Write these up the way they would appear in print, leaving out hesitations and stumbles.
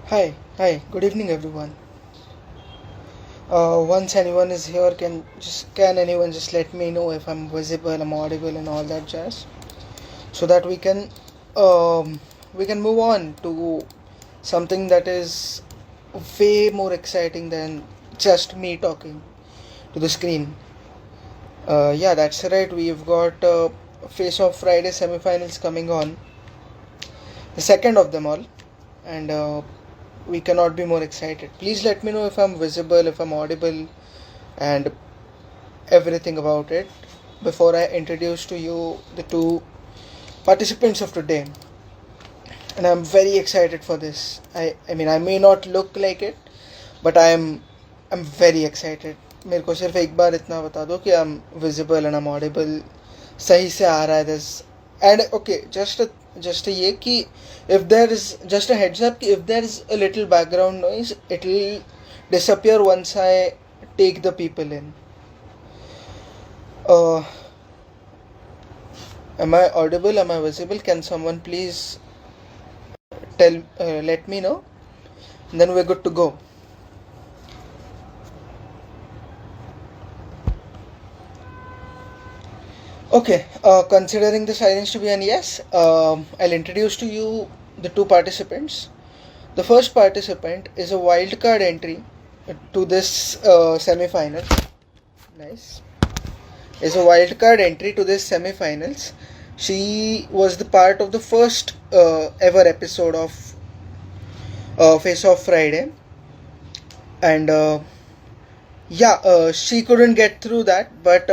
Hi, good evening everyone. Once anyone is here, can anyone just let me know if I'm visible, I'm audible, and all that jazz, so that we can move on to something that is way more exciting than just me talking to the screen. Yeah, that's right. We've got Face Off Friday semifinals coming on, the second of them all, and we cannot be more excited. Please let me know if I'm visible, if I'm audible, and everything about it before I introduce to you the two participants of today. And I'm very excited for this. I mean I may not look like it, but I'm very excited. मेरे को सिर्फ एक बार इतना बता दो कि I'm visible and I'm audible सही से आ रहा है this. And okay, just ये कि if there is just a heads up कि if there is a little background noise, it will disappear once I take the people in. uh am I audible, am I visible? Can someone please let me know, and then we're good to go. Okay, considering the silence to be an yes, I'll introduce to you the two participants. The first participant is a wildcard entry to this semi-final. Nice. Is a wildcard entry to this semi-finals. She was the part of the first ever episode of Face Off Friday, and she couldn't get through that, but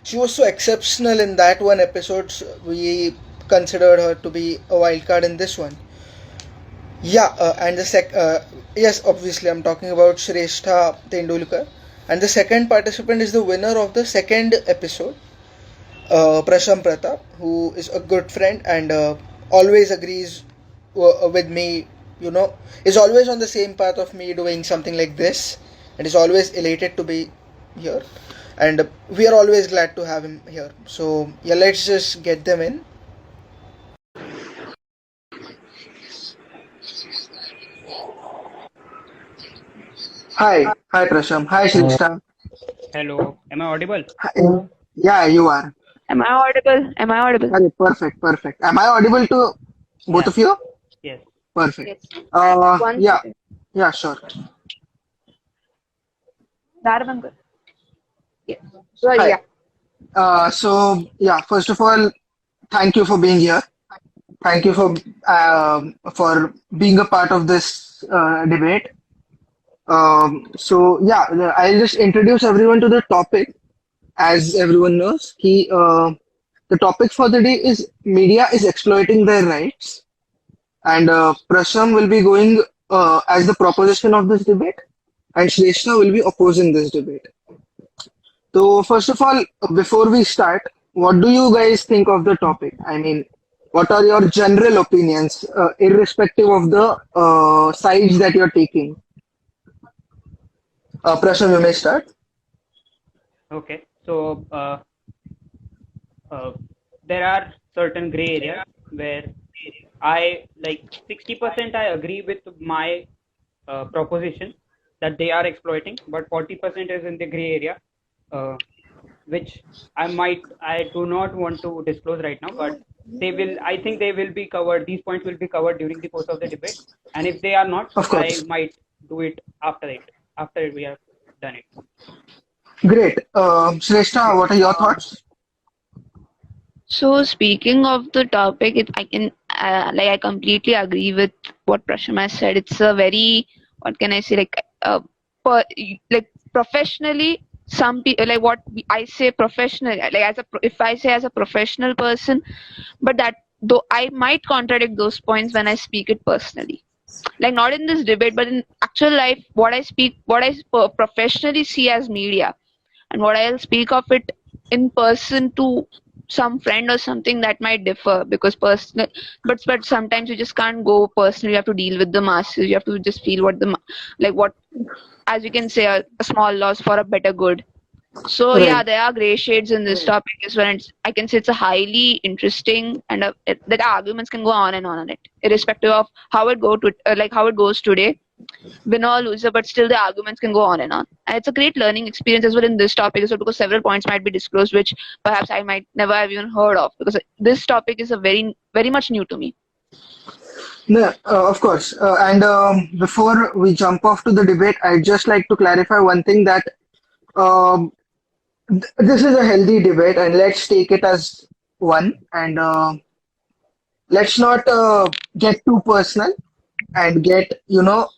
she was so exceptional in that one episode. We considered her to be a wild card in this one. And yes, obviously I'm talking about Shreshta Tendolkar, and the second participant is the winner of the second episode, Prasham Pratap, who is a good friend and always agrees with me. Is always on the same path of me doing something like this, and is always elated to be here. And we are always glad to have him here. So yeah, let's just get them in. Hi Prasham, hi Shrestha. Hello, am I audible? Hi. Yeah, you are. Am I audible? Am I audible? Perfect. Am I audible to both Yeah, of you? yes. Perfect. Yes. Uh, One yeah, second. yeah, sure. दार बंद कर. Yes. Sorry. Hi. Yeah. First of all, thank you for being here. Thank you for being a part of this debate. I'll just introduce everyone to the topic. As everyone knows, the topic for the day is media is exploiting their rights, and Prasham will be going as the proposition of this debate, and Shrestha will be opposing this debate. So, first of all, before we start, what do you guys think of the topic? I mean, what are your general opinions, irrespective of the sides that you're taking? Prasham, you may start. Okay. So there are certain gray areas where I like 60% I agree with my proposition that they are exploiting, but 40% is in the gray area, which I do not want to disclose right now, but I think they will be covered, these points will be covered during the course of the debate. And if they are not, Of I course. might do it after we have done it. Great. Shrestha, what are your thoughts? So speaking of the topic, I completely agree with what Prasham has said. It's a very, what can I say, like professionally, some people, like I say professional, like if I say as a professional person, but that though I might contradict those points when I speak it personally. Like not in this debate, but in actual life, what I professionally see as media, and what I'll speak of it in person to some friend or something, that might differ, because personal, but sometimes you just can't go personally. You have to deal with the masses. You have to just feel what as you can say, a small loss for a better good. So yeah, Right. there are gray shades in this topic as well. And I can say it's a highly interesting and that arguments can go on it, irrespective of how it how it goes today, winner or loser. But still, the arguments can go on and on. And it's a great learning experience as well in this topic as well, because several points might be disclosed which perhaps I might never have even heard of, because this topic is a very much new to me. No, of course. And before we jump off to the debate, I'd just like to clarify one thing that um, this is a healthy debate, and let's take it as one. And let's not get too personal and get those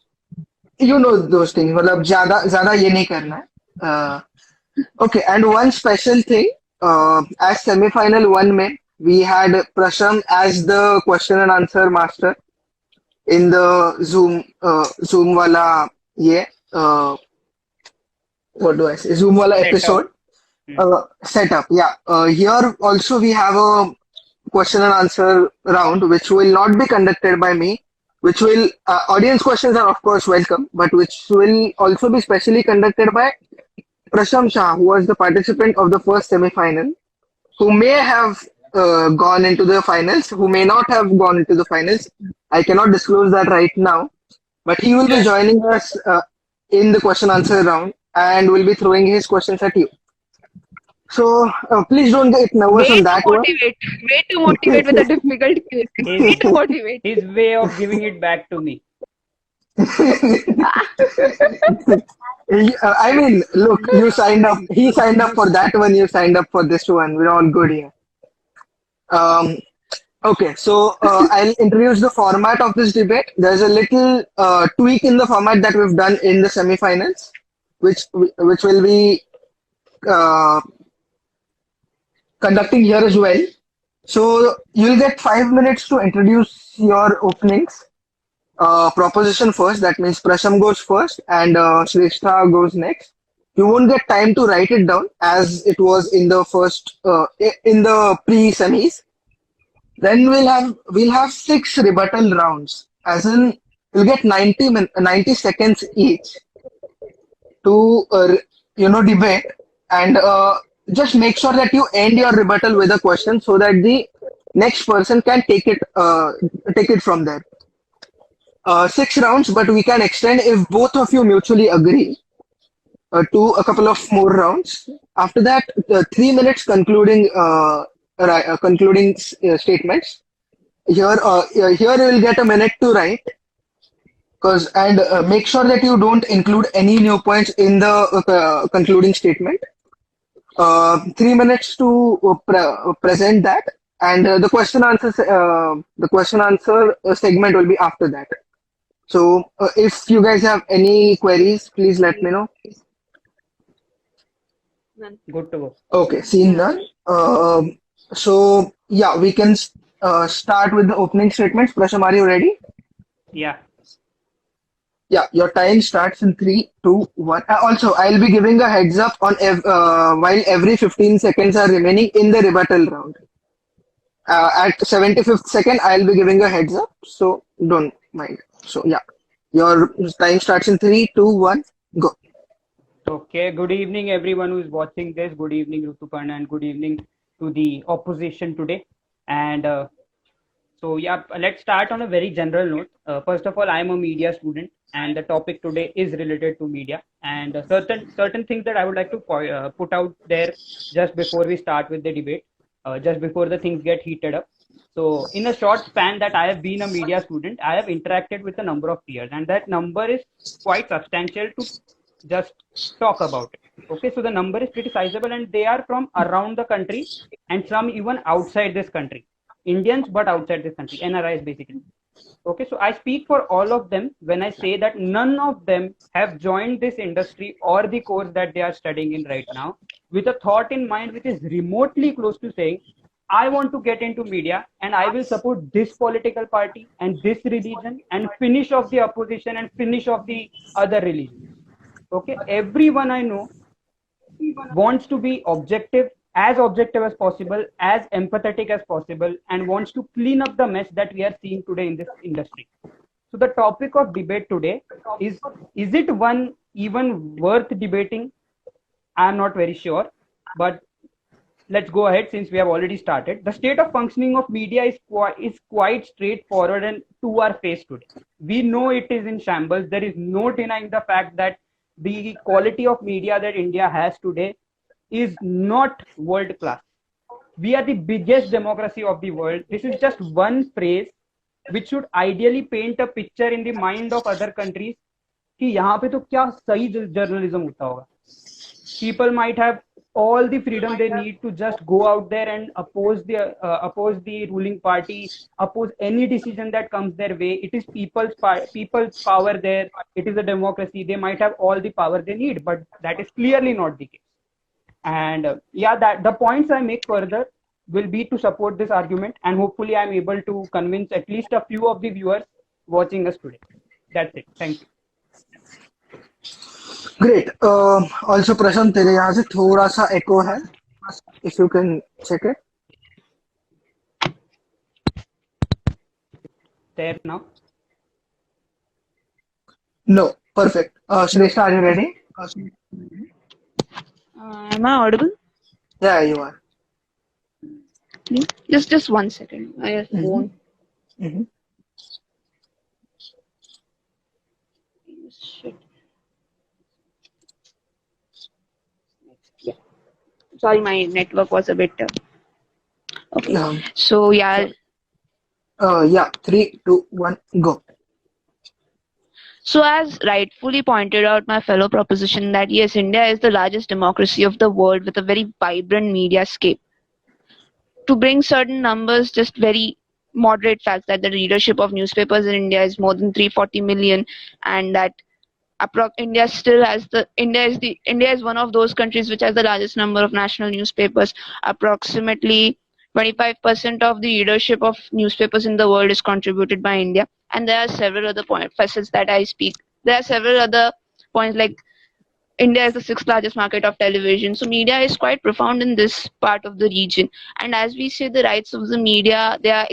things. मतलब ज़्यादा ये नहीं करना है. Okay, and one special thing, as semi-final one में we had Prasham as the question and answer master in the Zoom wala ये what do I say? Zoom wala episode setup. Yeah. Here also we have a question and answer round, which will not be conducted by me. Which will audience questions are of course welcome, but which will also be specially conducted by Prasham Shah, who was the participant of the first semi-final, who may have gone into the finals, who may not have gone into the finals. I cannot disclose that right now, but he will be joining us in the question answer round and will be throwing his questions at you. So please don't get nervous on that one. Way to motivate with a difficult case. Way to motivate. His way of giving it back to me. I mean, look, you signed up. He signed up for that one. You signed up for this one. We're all good here. Okay, so I'll introduce the format of this debate. There's a little tweak in the format that we've done in the semifinals, which will be conducting here as well. So you'll get 5 minutes to introduce your openings. Proposition first, that means Prasham goes first and Shrestha goes next. You won't get time to write it down as it was in the first in the pre-semis. Then we'll have 6 rebuttal rounds, as in you'll get 90 seconds each to debate, and just make sure that you end your rebuttal with a question so that the next person can take it from there. 6 rounds, but we can extend if both of you mutually agree to a couple of more rounds. After that, 3 minutes concluding statements. Here you will get a minute to write, and make sure that you don't include any new points in the concluding statement. 3 minutes to present that, and the question answer segment will be after that. So if you guys have any queries, please let me know. Good to go. Okay, seeing none. So yeah, we can start with the opening statements. Prasham, are you ready? Yeah. Yeah, your time starts in 3, 2, 1. Also, I'll be giving a heads up on while every 15 seconds are remaining in the rebuttal round. At 75th second, I'll be giving a heads up, so don't mind. So yeah, your time starts in 3, 2, 1, go. Okay, good evening everyone who is watching this. Good evening Rutuparna, and good evening to the opposition today. And so yeah, let's start on a very general note. First of all, I am a media student, and the topic today is related to media, and certain things that I would like to put out there just before we start with the debate, just before the things get heated up. So in a short span that I have been a media student, I have interacted with a number of peers, and that number is quite substantial to just talk about it. Okay, so the number is pretty sizable, and they are from around the country and some even outside this country. Indians, but outside this country, NRIs basically. Okay, so I speak for all of them when I say that none of them have joined this industry or the course that they are studying in right now with a thought in mind which is remotely close to saying, I want to get into media and I will support this political party and this religion and finish off the opposition and finish off the other religion. Okay, everyone I know wants to be objective as possible, as empathetic as possible, and wants to clean up the mess that we are seeing today in this industry. So the topic of debate today is it one even worth debating? I'm not very sure, but let's go ahead since we have already started. The state of functioning of media is quite straightforward and to our face today. We know it is in shambles. There is no denying the fact that the quality of media that India has today is not world class. We are the biggest democracy of the world. This is just one phrase which should ideally paint a picture in the mind of other countries कि यहाँ पे तो क्या सही journalism होता होगा. People might have all the freedom they need to just go out there and oppose the ruling party, oppose any decision that comes their way. It is people's power there. It is a democracy. They might have all the power they need, but that is clearly not the case. And that the points I make further will be to support this argument, and hopefully I'm able to convince at least a few of the viewers watching us today. That's it. Thank you. Great. Also, Prasham, तेरे यहाँ से थोड़ा सा echo है. If you can check it. There now. No. Perfect. Shreshta, are you ready? Am I audible? Yeah, you are. Just 1 second. I have phone. Mm-hmm. Shit. Yeah. Sorry, my network was a bit. Okay. So yeah. Yeah. 3, 2, 1, go. So as rightfully pointed out my fellow proposition that yes, India is the largest democracy of the world with a very vibrant media scape. To bring certain numbers, just very moderate facts that the readership of newspapers in India is more than 340 million, and that India is one of those countries which has the largest number of national newspapers. Approximately 25% of the readership of newspapers in the world is contributed by India, and there are several other facets that I speak. There are several other points like India is the 6th largest market of television. So media is quite profound in this part of the region. And as we say, the rights of the media, they are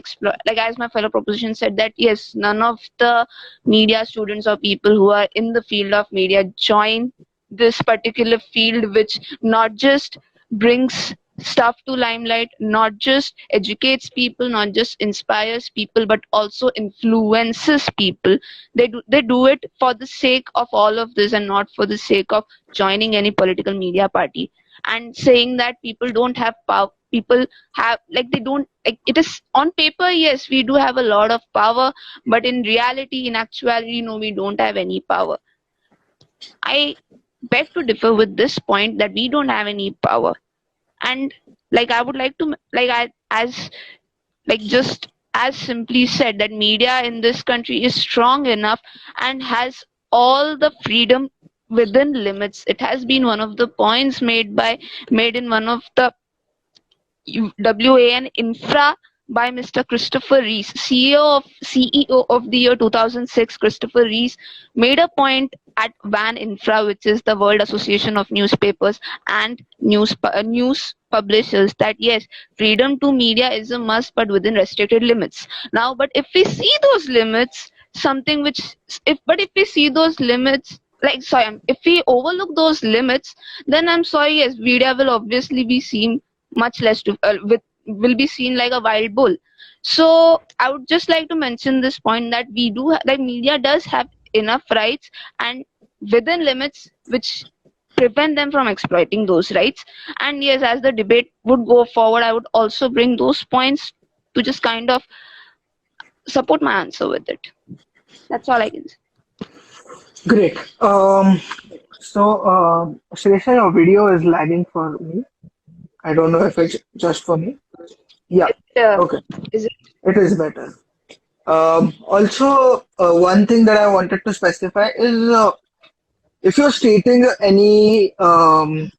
like as my fellow proposition said that yes, none of the media students or people who are in the field of media join this particular field, which not just brings stuff to limelight, not just educates people, not just inspires people, but also influences people. They do it for the sake of all of this and not for the sake of joining any political media party and saying that people don't have power. People have they don't it is on paper, yes, we do have a lot of power, but in reality, in actuality, no, we don't have any power. I beg to differ with this point that we don't have any power. And I would like to just as simply said that media in this country is strong enough and has all the freedom within limits. It has been one of the points made in one of the WAN Infra by Mr. Christopher Rees, CEO of the year 2006. Christopher Rees made a point at WAN Infra, which is the World Association of Newspapers and News Publishers, that yes, freedom to media is a must, but within restricted limits. Now, but if we see those limits, if we see those limits, if we overlook those limits, then I'm sorry, yes, media will obviously be seen much less will be seen like a wild bull. So I would just like to mention this point that we do media does have enough rights and within limits which prevent them from exploiting those rights. And yes, as the debate would go forward, I would also bring those points to just kind of support my answer with it. That's all I can say. Great. So Shrestha, your video is lagging for me. I don't know if it's just for me. Yeah. Okay. Is it? It is better. Also, one thing that I wanted to specify is if you're stating anything,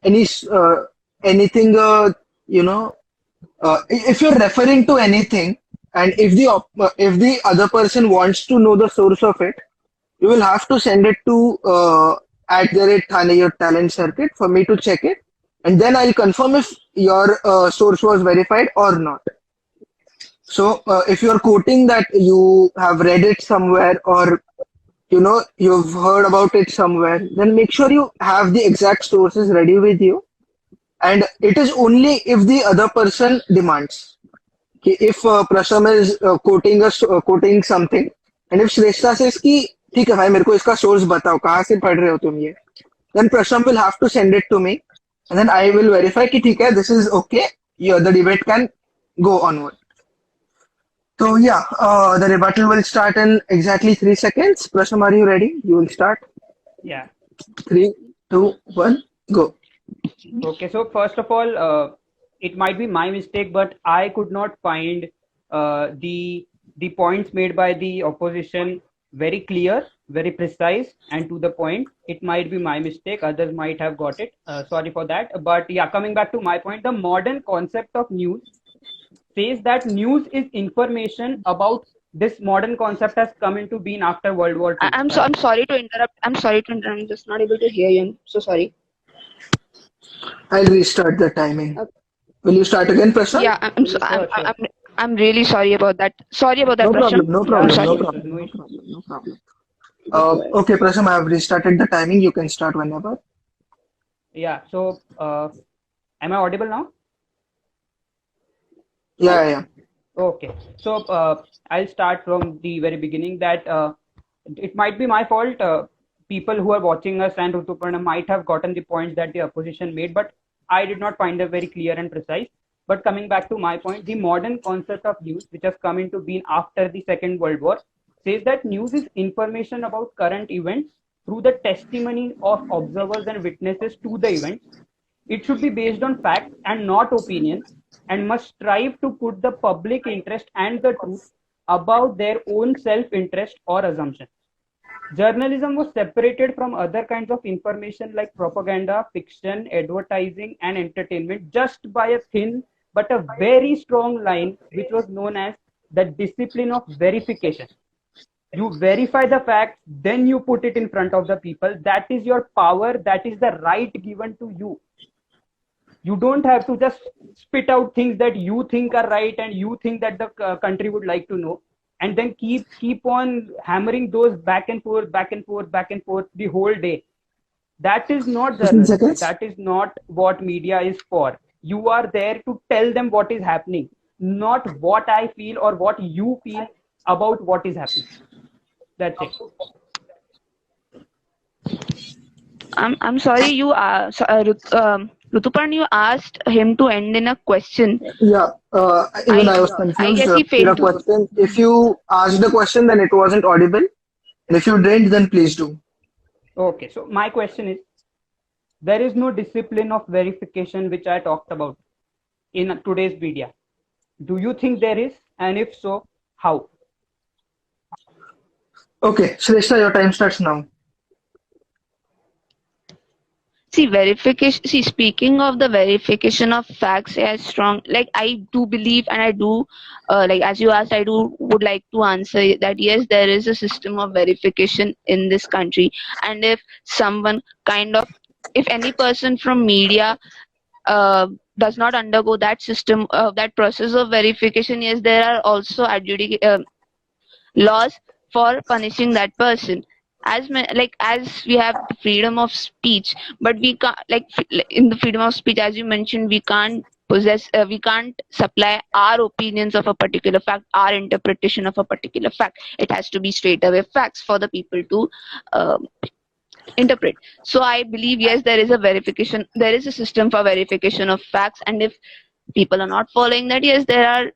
if you're referring to anything, and if the other person wants to know the source of it, you will have to send it to @Thane, your talent circuit, for me to check it, and then I'll confirm if your source was verified or not. So if you're quoting that you have read it somewhere, or you've heard about it somewhere, then make sure you have the exact sources ready with you. And it is only if the other person demands. कि if Prasham is quoting something, and if Shrestha says कि ठीक है भाई मेरे को इसका source बताओ कहाँ से पढ़ रहे हो तुम ये, then Prasham will have to send it to me, and then I will verify कि ठीक है this is okay, the debate can go onward. So yeah, the rebuttal will start in exactly 3 seconds. Prasham, are you ready? You will start. Yeah. 3, 2, 1, go. Okay. So first of all, it might be my mistake, but I could not find the points made by the opposition very clear, very precise, and to the point. It might be my mistake. Others might have got it. Sorry for that. But yeah, coming back to my point, the modern concept of news says that news is information about this modern concept has come into being after World War II. I'm sorry to interrupt. I'm just not able to hear you. I'm so sorry. I'll restart the timing. Okay. Will you start again, Prasham? Yeah, I'm really sorry about that. Sorry about that, Prasham. No problem. Okay, Prasham, I have restarted the timing. You can start whenever. Yeah. So, am I audible now? Yeah. Okay. So, I'll start from the very beginning that it might be my fault. People who are watching us and Rituparna might have gotten the points that the opposition made, but I did not find them very clear and precise. But coming back to my point, the modern concept of news, which has come into being after the Second World War, says that news is information about current events through the testimony of observers and witnesses to the events. It should be based on facts and not opinions, and must strive to put the public interest and the truth above their own self-interest or assumptions. Journalism was separated from other kinds of information like propaganda, fiction, advertising, and entertainment just by a thin but a very strong line, which was known as the discipline of verification. You verify the facts, then you put it in front of the people. That is your power. That is the right given to you. You don't have to just spit out things that you think are right and you think that the country would like to know, and then keep on hammering those back and forth the whole day. That is not journalism. That is not what media is for. You are there to tell them what is happening, not what I feel or what you feel about what is happening. That's it. I'm sorry, you Rituparna, you asked him to end in a question. Yeah, even I was confused. I guess he failed to. If you asked the question, then it wasn't audible. And if you didn't, then please do. Okay, so my question is, there is no discipline of verification which I talked about in today's media. Do you think there is? And if so, how? Okay, Shrestha, your time starts now. See, speaking of the verification of facts as strong, like I do believe and I do, like as you asked, would like to answer that yes, there is a system of verification in this country. And if any person from media does not undergo that system, that process of verification, yes, there are also laws for punishing that person. As we have freedom of speech, but we can't, in the freedom of speech, as you mentioned, we can't supply our opinions of a particular fact, our interpretation of a particular fact. It has to be straight away facts for the people to interpret. So I believe yes, there is a system for verification of facts, and if people are not following that, yes, there are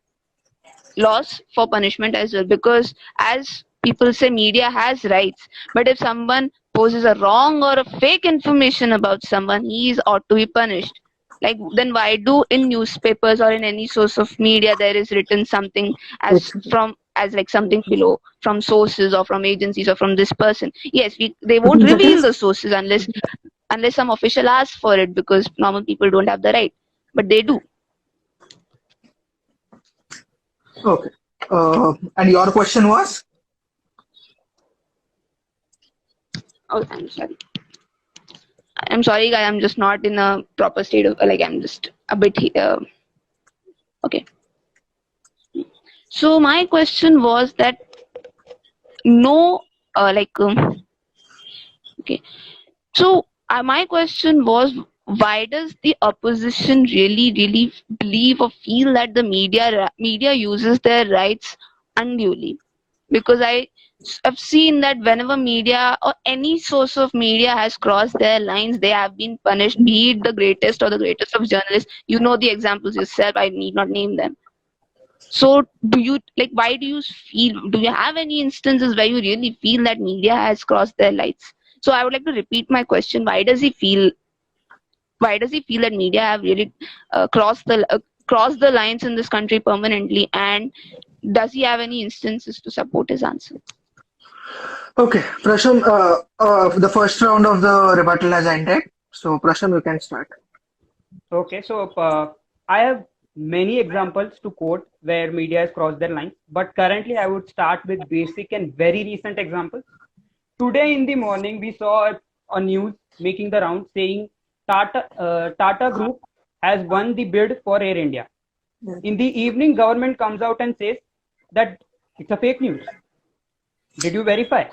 laws for punishment as well, because as people say, media has rights, but if someone poses a wrong or a fake information about someone, he is ought to be punished. Then why do in newspapers or in any source of media there is written something as something below from sources or from agencies or from this person? Yes, they won't reveal the sources unless some official asks for it, because normal people don't have the right, but they do. Okay. And your question was? Oh, I'm sorry, guys. I'm just not in a proper state of I'm just a bit okay. So my question was that no okay. So my question was, why does the opposition really believe or feel that the media uses their rights unduly? Because have seen that whenever media or any source of media has crossed their lines, they have been punished, be it the greatest or the greatest of journalists. You know the examples yourself, I need not name them. So why do you feel, do you have any instances where you really feel that media has crossed their lines? So I would like to repeat my question. Why does he feel that media have really crossed the lines in this country permanently, and does he have any instances to support his answer? Okay, Prasham, the first round of the rebuttal has ended. So, Prasham, you can start. Okay, so I have many examples to quote where media has crossed their lines, but currently I would start with basic and very recent examples. Today in the morning, we saw a news making the round saying Tata Group has won the bid for Air India. In the evening, government comes out and says that it's a fake news. Did you verify?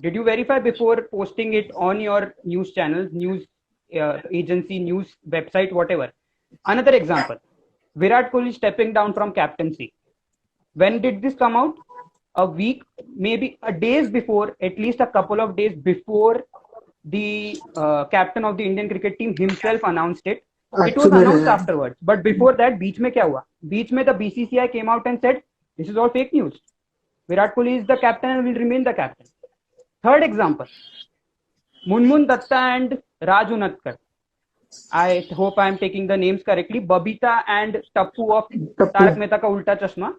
Did you verify before posting it on your news channels, news agency, news website, whatever? Another example, Virat Kohli stepping down from captaincy. When did this come out? A week, maybe a days before, at least a couple of days before the captain of the Indian cricket team himself announced it. It was announced afterwards. But before that, बीच में क्या हुआ? बीच में the BCCI came out and said, this is all fake news. Virat Kohli is the captain and will remain the captain. Third example, Munmun Datta and Raj Unatkar. I hope I am taking the names correctly. Babita and Tappu of Tarak Mehta Ka Ulta Chashma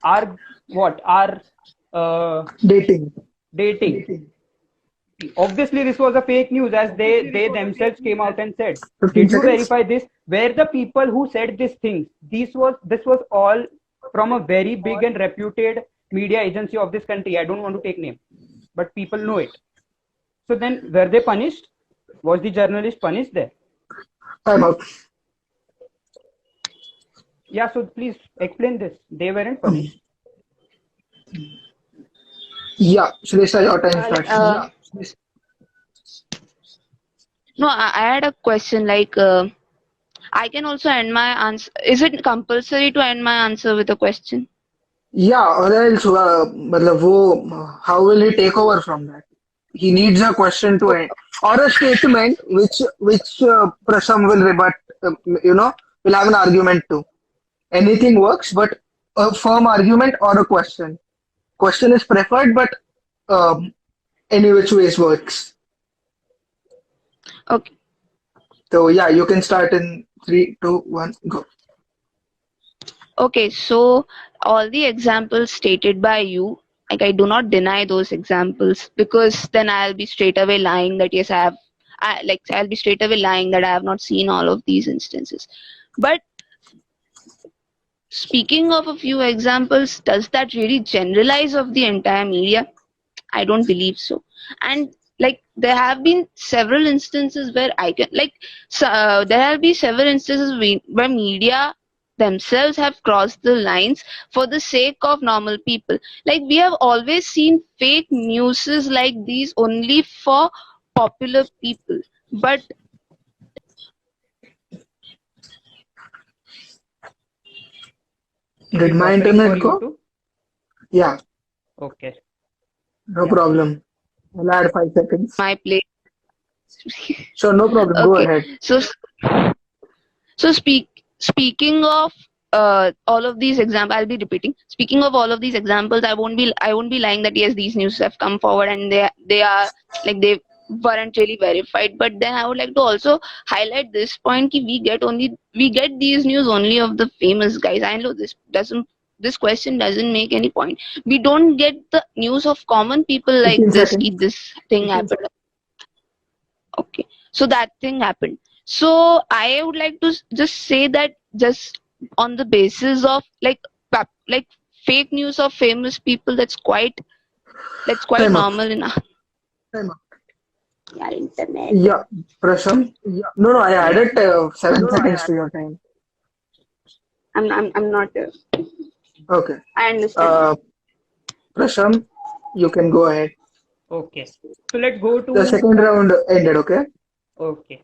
are what? Are Dating. Obviously, this was a fake news, as they themselves came out and said. 15 Did you seconds. verify this? Where the people who said these things? This was all from a very big and reputed media agency of this country. I don't want to take name, but people know it. So then, were they punished? Was the journalist punished there? Time out. Yeah, so please explain this. They weren't punished. Yeah, Shreshta, your time starts. No, I had a question I can also end my answer. Is it compulsory to end my answer with a question? Yeah, or else, how will he take over from that? He needs a question to end, or a statement which Prasham will rebut. Will have an argument to. Anything works, but a firm argument or a question. Question is preferred, but any which ways works. Okay. So yeah, you can start in 3, 2, 1, go. Okay, so all the examples stated by you, I do not deny those examples, because then I'll be straight away lying that yes, I'll be straight away lying that I have not seen all of these instances. But speaking of a few examples, does that really generalize of the entire media? I don't believe so. And there have been several instances where there have been several instances where media themselves have crossed the lines for the sake of normal people. We have always seen fake newses like these only for popular people. But Did my internet go? Too? Yeah. Okay. No problem. I'll add 5 seconds. My place. Sure, no problem. Go ahead. So speaking of all of these examples, I'll be repeating. Speaking of all of these examples, I won't be lying that yes, these news have come forward and they are they weren't really verified. But then I would like to also highlight this point: we get these news only of the famous guys. I know this question doesn't make any point. We don't get the news of common people like 15 this. seconds. This thing happened. Okay, so that thing happened. So I would like to just say that just on the basis of fake news of famous people, that's quite Time normal enough. Time out. Yeah, internet. Yeah, Prasham. Yeah. No, I added 7 seconds to your time. I'm not. Okay. I understand. Prasham, you can go ahead. Okay. So let's go The to second round ended, okay? Okay.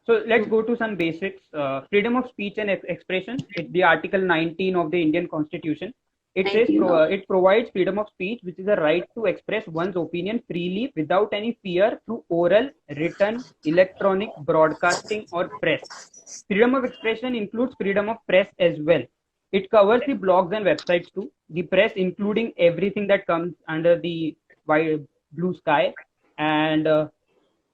So let's go to some basics. Freedom of speech and expression. It's the Article 19 of the Indian Constitution. It says it provides freedom of speech, which is a right to express one's opinion freely without any fear through oral, written, electronic, broadcasting, or press. Freedom of expression includes freedom of press as well. It covers the blogs and websites too. The press, including everything that comes under the wide blue sky, and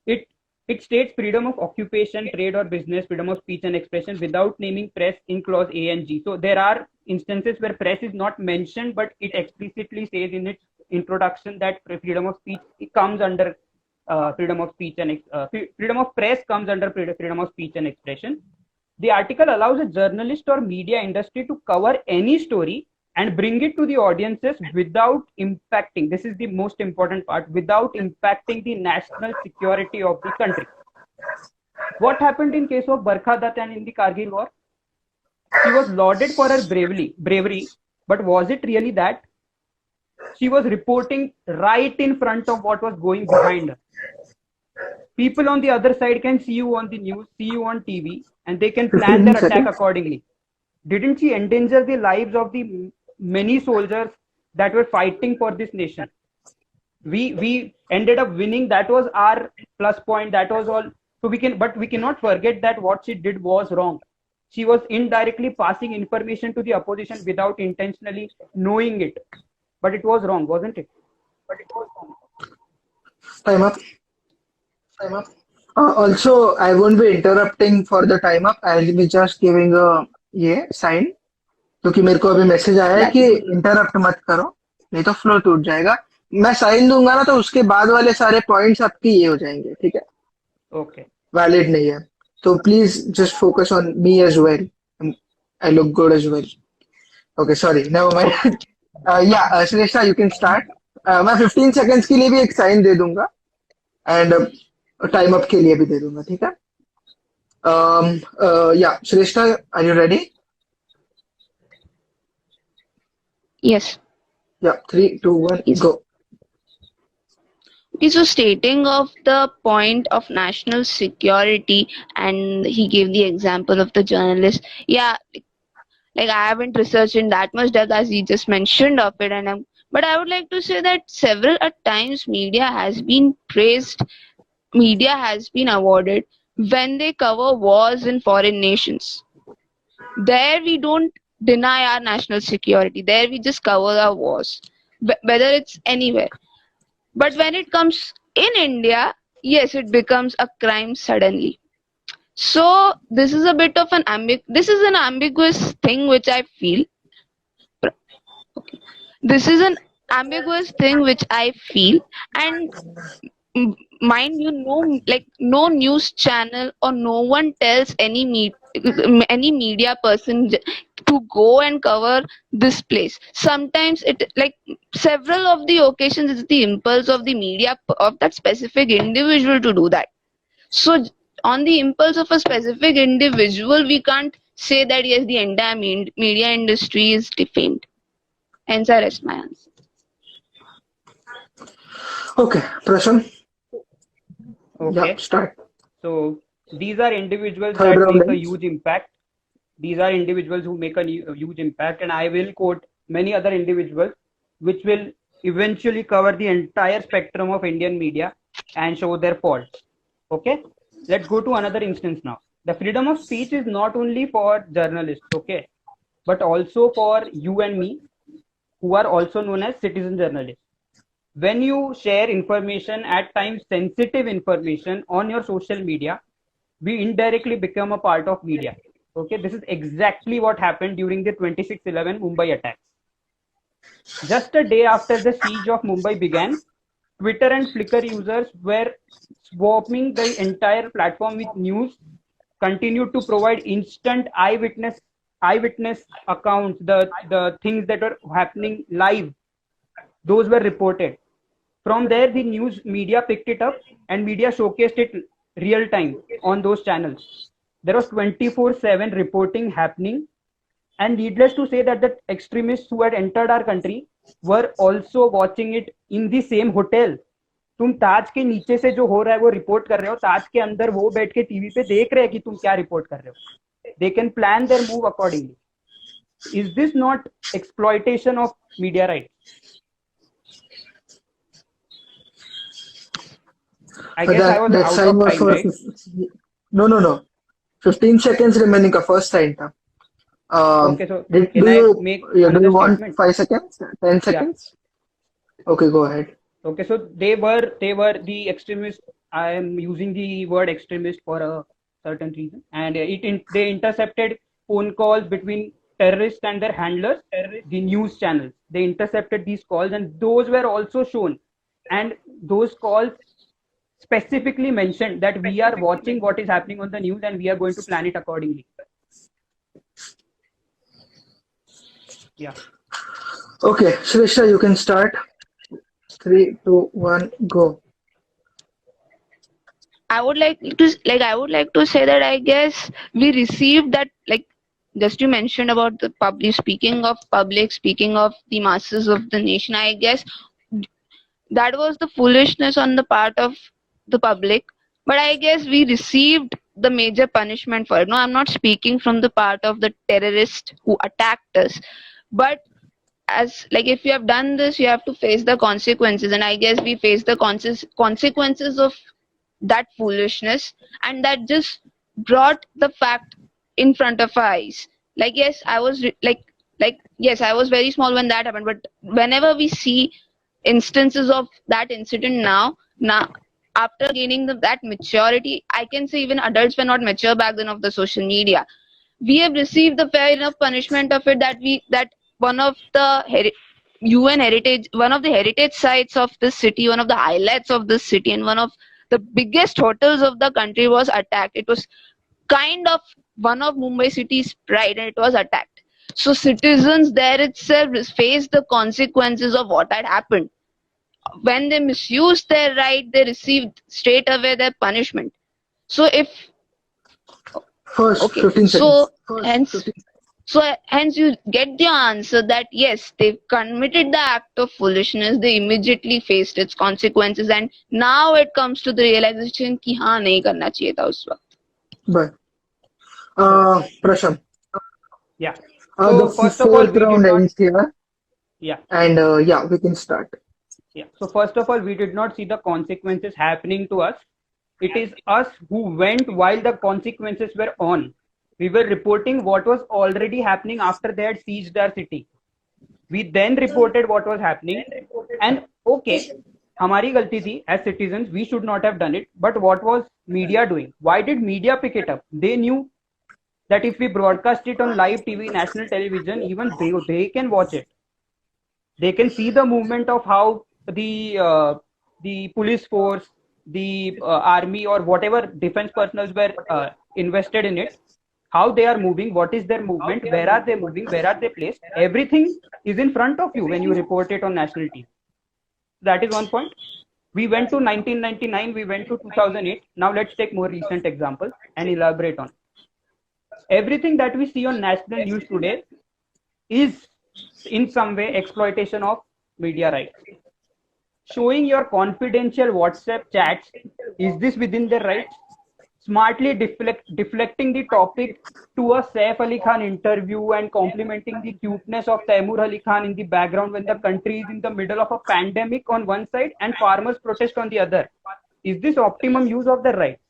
it it states freedom of occupation, trade or business, freedom of speech and expression without naming press in clause A and G. So there are instances where press is not mentioned, but it explicitly says in its introduction that freedom of speech comes under freedom of speech and freedom of press comes under freedom of speech and expression. The article allows a journalist or media industry to cover any story and bring it to the audiences without impacting, this is the most important part, without impacting the national security of the country. What happened in case of Barkha Dutt and in the Kargil war? She was lauded for her bravery, but was it really that? She was reporting right in front of what was going behind her. People on the other side can see you on the news, see you on TV, and they can plan their attack accordingly. Didn't she endanger the lives of the many soldiers that were fighting for this nation? We ended up winning. That was our plus point. That was all. So we cannot forget that what she did was wrong. She was indirectly passing information to the opposition without intentionally knowing it. But it was wrong, wasn't it? Time up. Also, I won't be interrupting for the time up. I'll be just giving a sign, क्योंकि मेरे को अभी message आया है कि interrupt मत करो, नहीं तो फ्लो टूट जाएगा. मैं साइन दूंगा ना, तो उसके बाद वाले सारे पॉइंट्स आपके ये हो जाएंगे, ठीक है? ओके. वैलिड नहीं है, तो please just focus on me as well. I look good as well. Okay, sorry, never mind. Yeah Shrestha, you can start. मैं 15 सेकंड्स के लिए भी एक साइन दे दूंगा एंड टाइम अप के लिए भी दे दूंगा, ठीक है? या Shreshtha, are you ready? Yes. Yeah, 3, 2, 1, go. Okay, so stating of the point of national security, and he gave the example of the journalist. Yeah, like I haven't researched in that much depth as he just mentioned of it, but I would like to say that several at times media has been praised, media has been awarded when they cover wars in foreign nations. There we don't deny our national security. There we just cover our wars, whether it's anywhere. But when it comes in India, yes, it becomes a crime suddenly. So this is a bit of an ambiguous thing which I feel. Okay. This is an ambiguous thing which I feel, and mind you, no news channel or no one tells any media person to go and cover this place. Sometimes it, like several of the occasions, it's the impulse of the media of that specific individual to do that. So on the impulse of a specific individual, we can't say that yes, the entire media industry is defamed. Hence I rest my answer. Okay, Prasham. Okay. Yeah, start. So these are individuals Third that round make a ends. huge impact. These are individuals who make a huge impact, and I will quote many other individuals which will eventually cover the entire spectrum of Indian media and show their faults. Okay, let's go to another instance now. The freedom of speech is not only for journalists, okay, but also for you and me, who are also known as citizen journalists. When you share information, at times sensitive information, on your social media, we indirectly become a part of media. Okay, this is exactly what happened during the 26/11 Mumbai attacks. Just a day after the siege of Mumbai began, Twitter and Flickr users were swarming the entire platform with news, continued to provide instant eyewitness accounts, the things that were happening live, those were reported. From there, the news media picked it up and media showcased it real time on those channels. There was 24/7 reporting happening, and needless to say that the extremists who had entered our country were also watching it in the same hotel. तुम ताज के नीचे से जो हो रहा है वो report कर रहे हो, ताज के अंदर वो बैठ के टीवी पे देख रहे हैं कि तुम क्या रिपोर्ट कर रहे हो. They can plan their move accordingly. Is this not exploitation of media rights? I guess I was that out sign of was time, for right? no. 15 seconds remaining का first sign था. Okay, so do can I you make do you another want statement? 5 seconds? 10 seconds? Okay, go ahead. Okay, so they were the extremists. I am using the word extremist for a certain reason, and they intercepted phone calls between terrorists and their handlers, the news channels. They intercepted these calls, and those were also shown. And those calls specifically mentioned that we are watching what is happening on the news and we are going to plan it accordingly. Yeah. Okay, Shreshta, you can start. 3, 2, 1, go. I would like to say that I guess we received that, like, just you mentioned about the public, speaking of the masses of the nation. I guess that was the foolishness on the part of the public, but I guess we received the major punishment for it. No, I'm not speaking from the part of the terrorist who attacked us, but as, like, if you have done this, you have to face the consequences, and I guess we face the consequences of that foolishness, and that just brought the fact in front of our eyes. Like, yes, I was yes, I was very small when that happened, but whenever we see instances of that incident now after gaining that maturity, I can say even adults were not mature back then of the social media. We have received the fair enough punishment of it, that one of the UN heritage, one of the heritage sites of this city, one of the highlights of this city, and one of the biggest hotels of the country was attacked. It was kind of one of Mumbai city's pride, and it was attacked. So citizens there itself faced the consequences of what had happened. When they misused their right, they received straight away their punishment. So if First, okay, 15 so seconds. hence you get the answer that yes, they committed the act of foolishness. They immediately faced its consequences, and now it comes to the realization कि हाँ नहीं करना चाहिए था उस वक्त. Bye. Prasham. Yeah. The So first of all, fourth we did round not. ends here, Yeah. and yeah, we can start. Yeah. So first of all, we did not see the consequences happening to us. It is us who went while the consequences were on. We were reporting what was already happening after they had seized our city. We then reported what was happening, and okay, हमारी गलती थी as citizens. We should not have done it. But what was media doing? Why did media pick it up? They knew that if we broadcast it on live TV, national television, even they can watch it. They can see the movement of how the police force, the army, or whatever defense personnel were invested in it, how they are moving, what is their movement, where are they moving, where are they placed. Everything is in front of you when you report it on national TV. That is one point. We went to 1999, we went to 2008. Now let's take more recent examples and elaborate on. Everything that we see on national news today is in some way exploitation of media rights. Showing your confidential WhatsApp chats, is this within their rights? Smartly deflecting the topic to a Saif Ali Khan interview and complimenting the cuteness of Taimur Ali Khan in the background when the country is in the middle of a pandemic on one side and farmers protest on the other. Is this optimum use of the rights?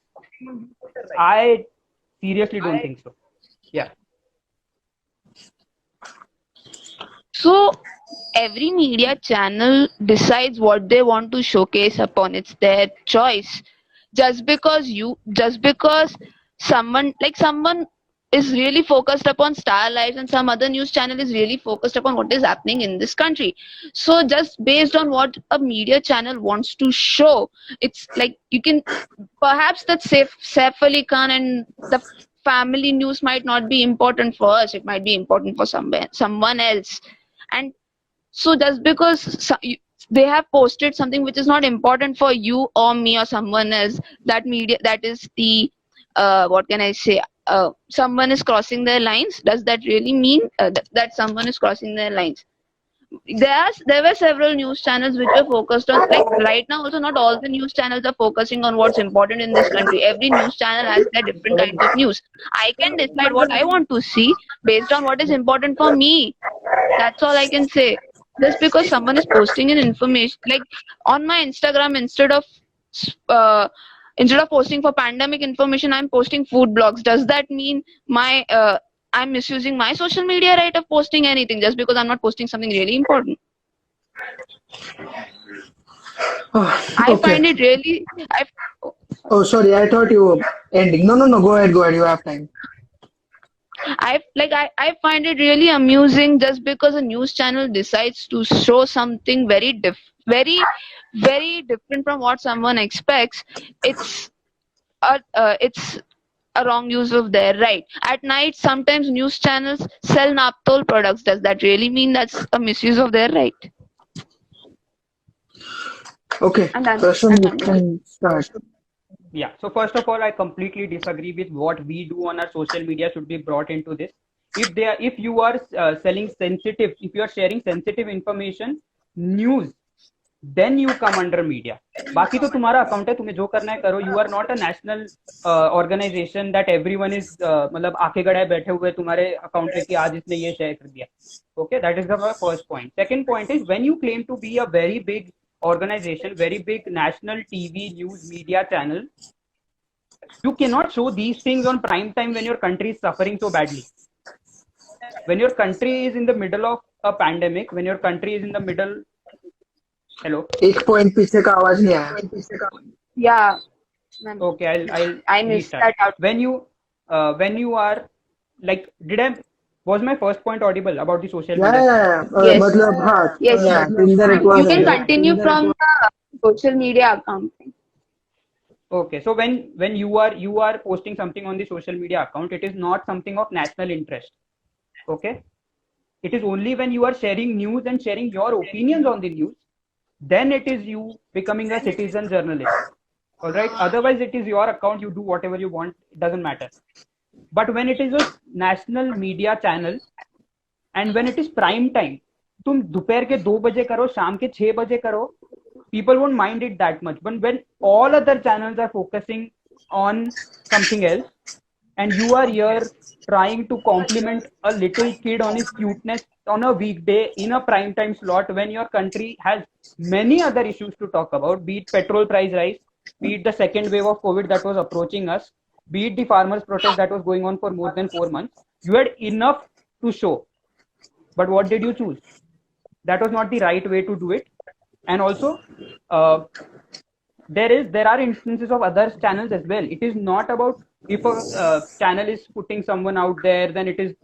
I seriously don't think so. Yeah. So every media channel decides what they want to showcase upon. It's their choice. Just because someone is really focused upon star lives and some other news channel is really focused upon what is happening in this country. So just based on what a media channel wants to show, it's like you can perhaps that Saif Ali Khan and the family news might not be important for us. It might be important for someone else. And so just because they have posted something which is not important for you or me or someone else, that is the what can I say, someone is crossing their lines. Does that really mean that someone is crossing their lines? there were several news channels which were focused on, like right now also not all the news channels are focusing on what's important in this country. Every news channel has their different kinds of news. I can decide what I want to see based on what is important for me. That's all I can say. Just because someone is posting an information, like on my Instagram, uh, instead of posting for pandemic information, I'm posting food blogs. Does that mean my I'm misusing my social media right of posting anything just because I'm not posting something really important? I Okay. find it really. Oh, sorry. I thought you were ending. No, no, no. Go ahead. Go ahead. You have time. I find it really amusing just because a news channel decides to show something very different from what someone expects. It's it's a wrong use of their right. At night, sometimes news channels sell Naptol products. Does that really mean that's a misuse of their right? Okay. And that's Prasham, you I'm done. can start. Yeah. So first of all, I completely disagree with what we do on our social media should be brought into this. If you are selling sensitive, if you are sharing sensitive information, news, then you come under media. बाकी तो तुम्हारा account है, तुम्हें जो करना है करो. You are not a national organization that everyone is मतलब आंखें गड़ाए बैठे हुए तुम्हारे अकाउंट पे कि आज इसने ये शेयर कर दिया. Okay, that is the first point. Second point is when you claim to be a very big organization, very big national TV news media channel, you cannot show these things on prime time when your country is suffering so badly. When your country is in the middle of a pandemic, when your country is in the middle. Hello. एक point पीछे का आवाज नहीं आया. Yeah. Okay, I'll I missed restart. that out. When you are like, was my first point audible about the social Yeah, media? Yes. मतलब हाँ. Yes. Yeah. Till then it You was. can continue from the social media account. Okay, so when you are posting something on the social media account, it is not something of national interest. Okay, it is only when you are sharing news and sharing your opinions on the news, then it is you becoming a citizen journalist. All right, otherwise it is your account, you do whatever you want, it doesn't matter. But when it is a national media channel and when it is prime time, तुम दोपहर के 2 बजे करो, शाम के 6 बजे करो, people won't mind it that much. But when all other channels are focusing on something else and you are here trying to compliment a little kid on his cuteness on a weekday in a prime time slot when your country has many other issues to talk about, be it petrol price rise, be it the second wave of COVID that was approaching us, be it the farmers protest that was going on for more than 4 months, you had enough to show. But what did you choose? That was not the right way to do it. And also there are instances of other channels as well. It is not about if a channel is putting someone out there, then it is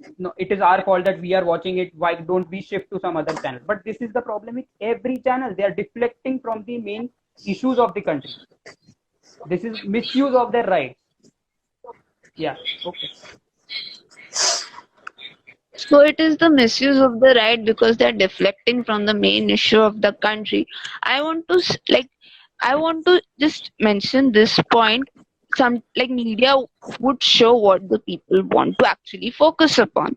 our fault that we are watching it. Why don't we shift to some other channel? But this is the problem with every channel. They are deflecting from the main issues of the country. This is misuse of their rights. Yeah. Okay. So it is the misuse of the right because they're deflecting from the main issue of the country. I want to just mention this point. Some media would show what the people want to actually focus upon.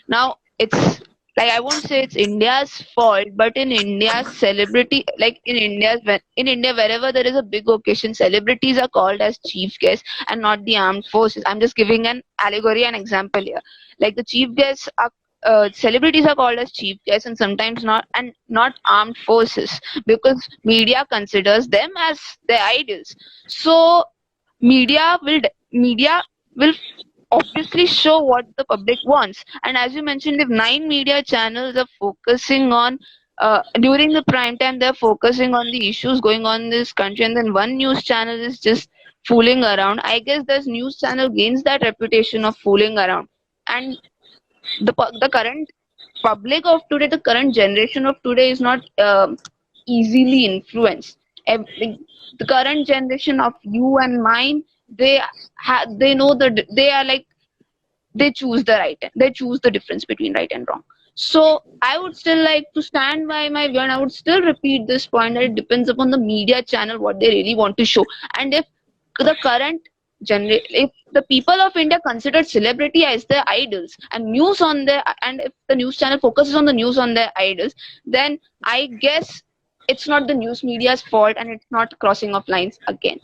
Now it's I won't say it's India's fault, but in India's celebrity, in India, wherever there is a big occasion, celebrities are called as chief guests and not the armed forces. I'm just giving an allegory, an example here. Like the chief guests are. Celebrities are called as chief guests and sometimes not armed forces because media considers them as their idols. So media will obviously show what the public wants. And as you mentioned, if 9 media channels are focusing on during the prime time, they're focusing on the issues going on in this country, and then one news channel is just fooling around. I guess this news channel gains that reputation of fooling around, and the current public of today, the current generation of today, is not easily influenced. The current generation of you and mine, they know that they choose the right, they choose the difference between right and wrong. So I would still like to stand by my view, and I would still repeat this point that it depends upon the media channel what they really want to show. And if the current if the people of India considered celebrity as their idols and if the news channel focuses on the news on their idols, then I guess it's not the news media's fault and it's not crossing of lines again.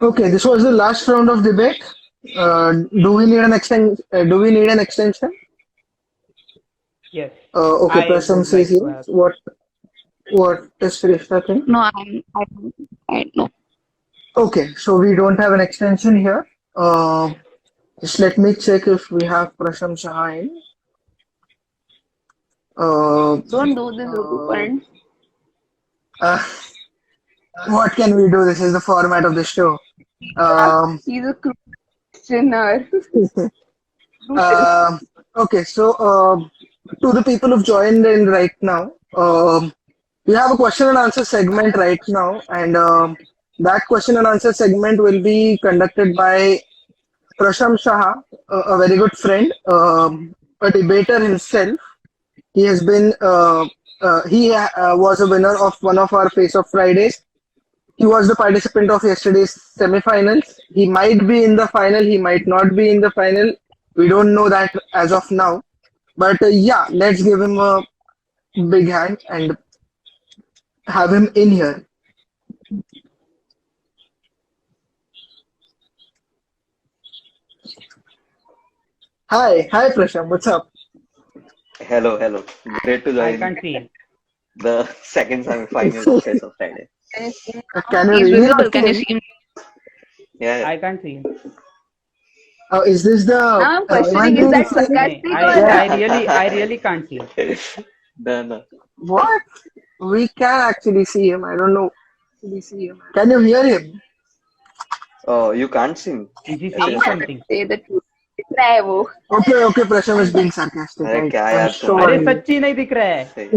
Okay, this was the last round of debate. Do we need an extension? Yes. Okay, I Prasham would says like to yes. have. What does Shreshta think? No, I no. Okay, so we don't have an extension here. Just let me check if we have Prasham Shah in. Don't do this, Rupert. What can we do? This is the format of the show. He's a questioner. Okay, so to the people who've joined in right now, we have a question and answer segment right now, and that question and answer segment will be conducted by Prasham Shah, a very good friend, a debater himself. He has been was a winner of one of our Face of Fridays. He was the participant of yesterday's semi-finals. He might be in the final. He might not be in the final. We don't know that as of now. But yeah, let's give him a big hand and have him in here. Hi Prasham, what's up? Hello. Great to I join can't see him. the second semi-final of Face of Friday. Can you He's really visible. not Can you see see him? Yeah. I can't see him. Is this the Now I'm questioning, is that sarcastic or I really can't see him. No. What? We can actually see him. I don't know. Can you hear him? Oh, you can't sing. Is he saying something? say the truth? दिख रहा है वो. Okay, Prasham is being sarcastic. अरे क्या I'm यार तुम अरे sorry. सच्ची नहीं दिख रहा है. सही.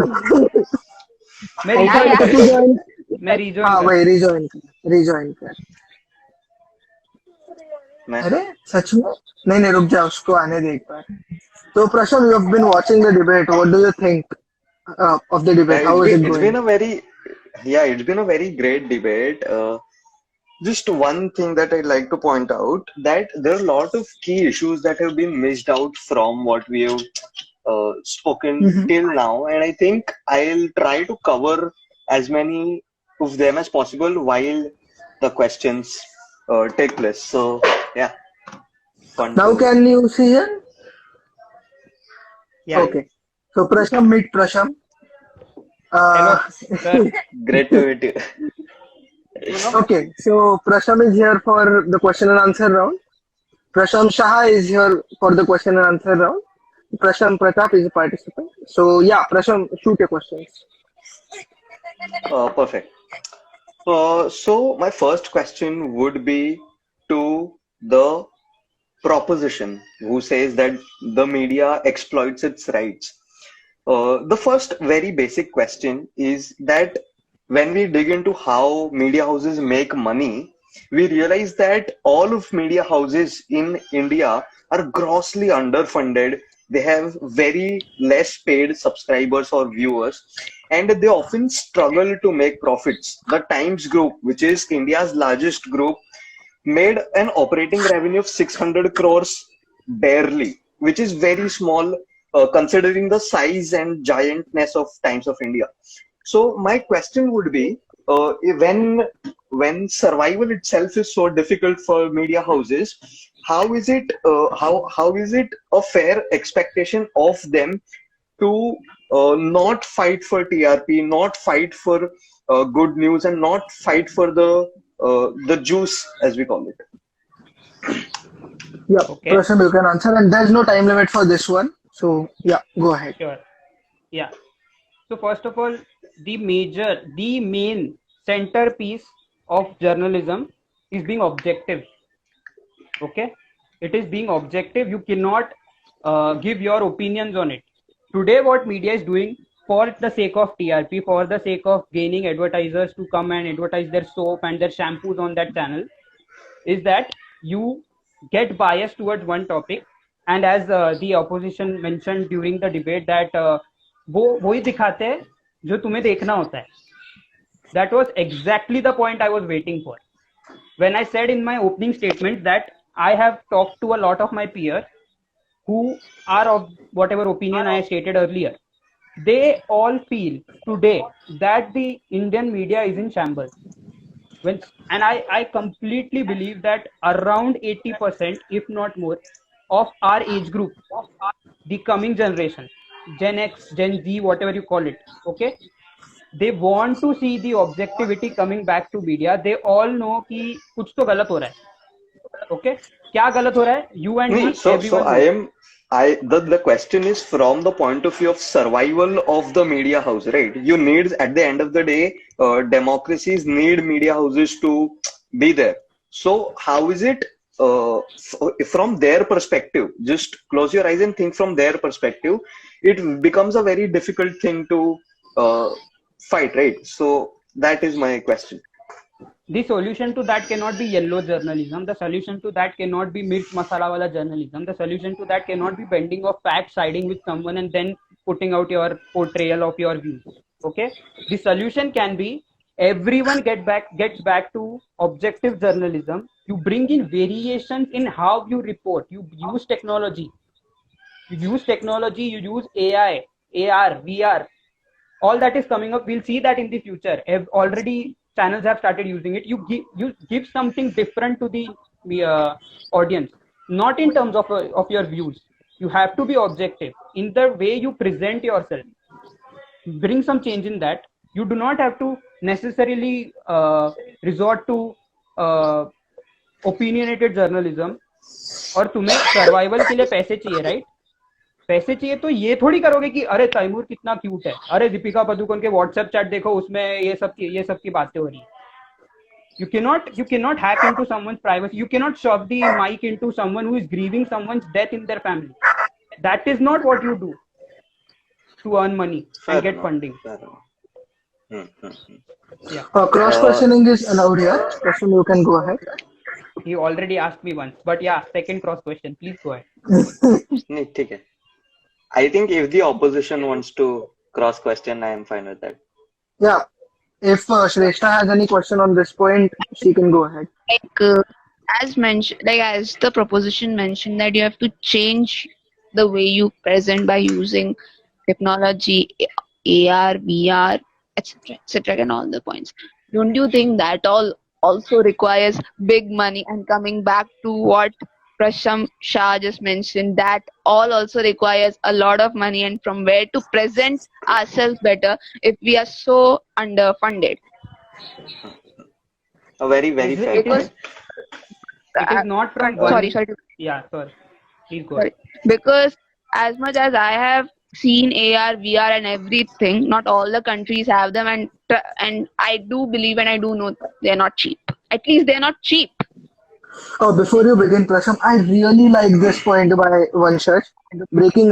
मैं हाँ rejoin यार. तू join. मैं rejoin हाँ कर. भाई rejoin कर. मैं अरे सच में? नहीं रुक जा, उसको आने दे एक बार. So Prasham, you have been watching the debate. What do you think of the debate? How is it it's going? been a very great debate. Just one thing that I'd like to point out, that there are a lot of key issues that have been missed out from what we have spoken till now, and I think I'll try to cover as many of them as possible while the questions take place. So yeah. Now can you see him? Yeah. Okay. So Prasham, meet Prasham. Hello, sir. Great to meet you. Okay, so Prasham is here for the question and answer round. Prasham Shah is here for the question and answer round. Pratap is a participant. So yeah, Prasham, shoot your questions. Perfect. So my first question would be to the proposition who says that the media exploits its rights. The first very basic question is that when we dig into how media houses make money, we realize that all of media houses in India are grossly underfunded. They have very less paid subscribers or viewers, and they often struggle to make profits. The Times Group, which is India's largest group, made an operating revenue of 600 crores barely, which is very small considering the size and giantness of Times of India. So my question would be, when survival itself is so difficult for media houses, how is it a fair expectation of them to not fight for TRP, not fight for good news, and not fight for the juice, as we call it? Yeah, Okay. Prasham, you can answer, and there's no time limit for this one. So yeah, go ahead. Sure. Yeah. So first of all, the main centerpiece of journalism is being objective. Okay, it is being objective. You cannot give your opinions on it. Today, what media is doing for the sake of TRP, for the sake of gaining advertisers to come and advertise their soap and their shampoos on that channel, is that you get biased towards one topic. And as the opposition mentioned during the debate, that वो ही दिखाते हैं जो तुम्हें देखना होता है. That was exactly the point I was waiting for. when I said in my opening statement that I have talked to a lot of my peers who are of whatever opinion I stated earlier, they all feel today that the Indian media is in shambles. And I completely believe that around 80%, if not more, of our age group, the coming generation, Gen X, Gen Z, whatever you call it, okay, they want to see the objectivity coming back to media. They all know कि कुछ तो गलत हो रहा है, okay? क्या गलत हो रहा है? You and me, So everyone I knows. am the question is from the point of view of survival of the media house, right? You need at the end of the day, democracies need media houses to be there. So how is it from their perspective? Just close your eyes and think from their perspective. It becomes a very difficult thing to fight, right? So that is my question. The solution to that cannot be yellow journalism. The solution to that cannot be mirch masala wala journalism. The solution to that cannot be bending of facts, siding with someone, and then putting out your portrayal of your views. Okay? The solution can be everyone gets back to objective journalism. You bring in variations in how you report. You use technology. You use AI, AR, VR. All that is coming up. We'll see that in the future. Already channels have started using it. You give something different to the audience, not in terms of your views. You have to be objective in the way you present yourself. Bring some change in that. You do not have to necessarily resort to opinionated journalism. और तुम्हें survival के लिए पैसे चाहिए, right? पैसे चाहिए तो ये थोड़ी करोगे कि अरे तैमूर कितना क्यूट है, अरे दीपिका पादुकोण के व्हाट्सएप चैट देखो, उसमें ये सब की बातें हो रही है. You cannot hack into someone's privacy. You cannot shove the mic into someone who is grieving someone's death in their family. That is not what you do to earn money and get funding. Yeah. Cross questioning is allowed here. Prasham, you can go ahead. He already asked me once, but yeah, second cross question. Please go ahead. नहीं ठीक है. I think if the opposition wants to cross question, I am fine with that. Yeah. If Shreshta has any question on this point, she can go ahead. As mentioned, as the proposition mentioned, that you have to change the way you present by using technology, AR, VR, etc., and all the points. Don't you think that all also requires big money? And coming back to what Prasham Shah just mentioned, that all also requires a lot of money, and from where to present ourselves better if we are so underfunded. A very fair point. It is not from sorry. Yeah, sorry. Please go Sorry. ahead. Because as much as I have seen AR, VR, and everything, not all the countries have them, and I do believe and I do know they are not cheap. At least they are not cheap. Oh, before you begin, Prasham, I really like this point by Vanshaj. Breaking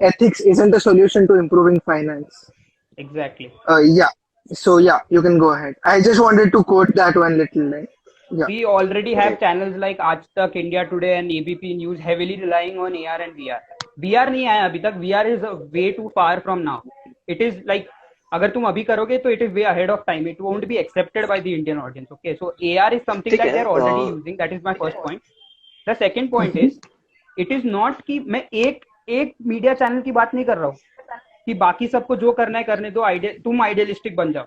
ethics isn't a solution to improving finance. Exactly. Yeah. So yeah, you can go ahead. I just wanted to quote that one little line. Yeah. We already have channels like Aaj Tak, India Today, and ABP News heavily relying on AR and VR. VR नहीं आया अभी तक. VR is way too far from now. It is like अगर तुम अभी करोगे तो it is way ahead of time. It won't be accepted by the Indian audience. Okay, so AR is something that they are already using. That is my first point. The second point is it is not कि मैं एक media channel की बात नहीं कर रहा हूँ कि बाकी सबको जो करना है करने दो, तुम आइडियलिस्टिक बन जाओ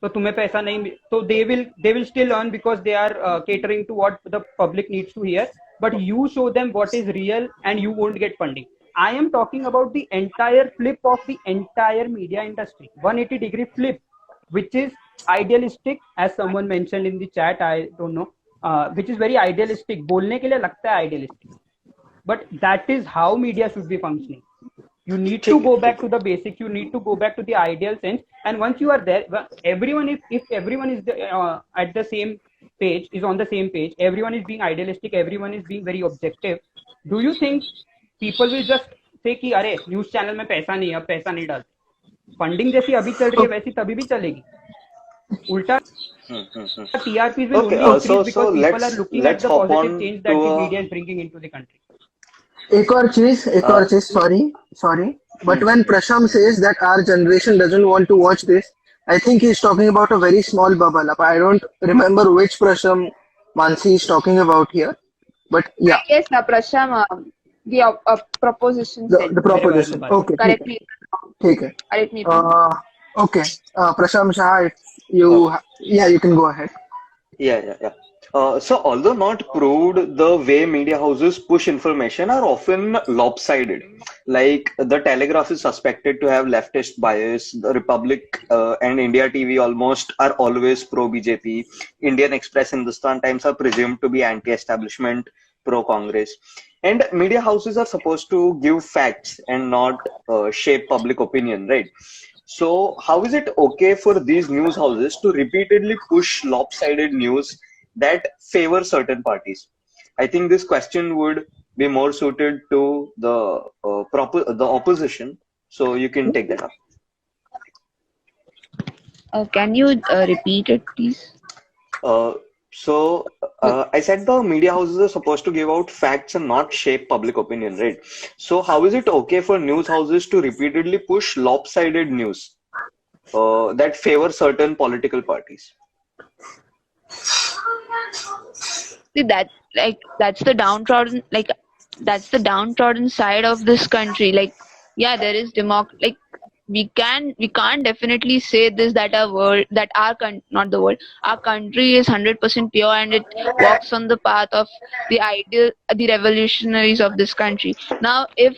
तो तुम्हें पैसा नहीं, तो they will still earn because they are catering to what the public needs to hear, but you show them what is real and you won't get funding. I am talking about the entire flip of the entire media industry, 180-degree flip, which is idealistic, as someone mentioned in the chat, I don't know, which is very idealistic. बोलने के लिए लगता है idealistic, but that is how media should be functioning. You need to go back to the basics. You need to go back to the ideal sense. And once you are there, if everyone is at the same page, is on the same page, everyone is being idealistic, everyone is being very objective. Do you think people will just say कि अरे news channel में पैसा नहीं है, अब पैसा नहीं डालते? फंडिंग जैसी अभी चल रही है वैसी तभी भी चलेगी. उल्टा TRPs will only increase because people are looking at the positive change that the media is bringing into the country. एक और चीज, sorry, but when Prasham says that our generation doesn't want to watch this, I think he's talking about a very small bubble. I don't remember which Prasham Mansi is talking about here, but yeah, Yes, Prasham, the proposition said. the मेरे mobile proposition. में बात Okay, Correct me. ठीक है. Correct me. Uh, okay, Prasham Shah, Uh, yeah, you can go ahead. yeah. So, although not proved, the way media houses push information are often lopsided. Like the Telegraph is suspected to have leftist bias. The Republic and India TV almost are always pro BJP. Indian Express, Hindustan Times are presumed to be anti-establishment, pro Congress. And media houses are supposed to give facts and not shape public opinion, right? So, how is it okay for these news houses to repeatedly push lopsided news that favor certain parties? I think this question would be more suited to the opposition. So you can take that up. Can you repeat it, please? I said the media houses are supposed to give out facts and not shape public opinion, right? So how is it okay for news houses to repeatedly push lopsided news that favor certain political parties? See that that's the downtrodden that's the downtrodden side of this country. Yeah, there is we can't definitely say this that not the world, our country is 100% pure and it walks on the path of the revolutionaries of this country. Now if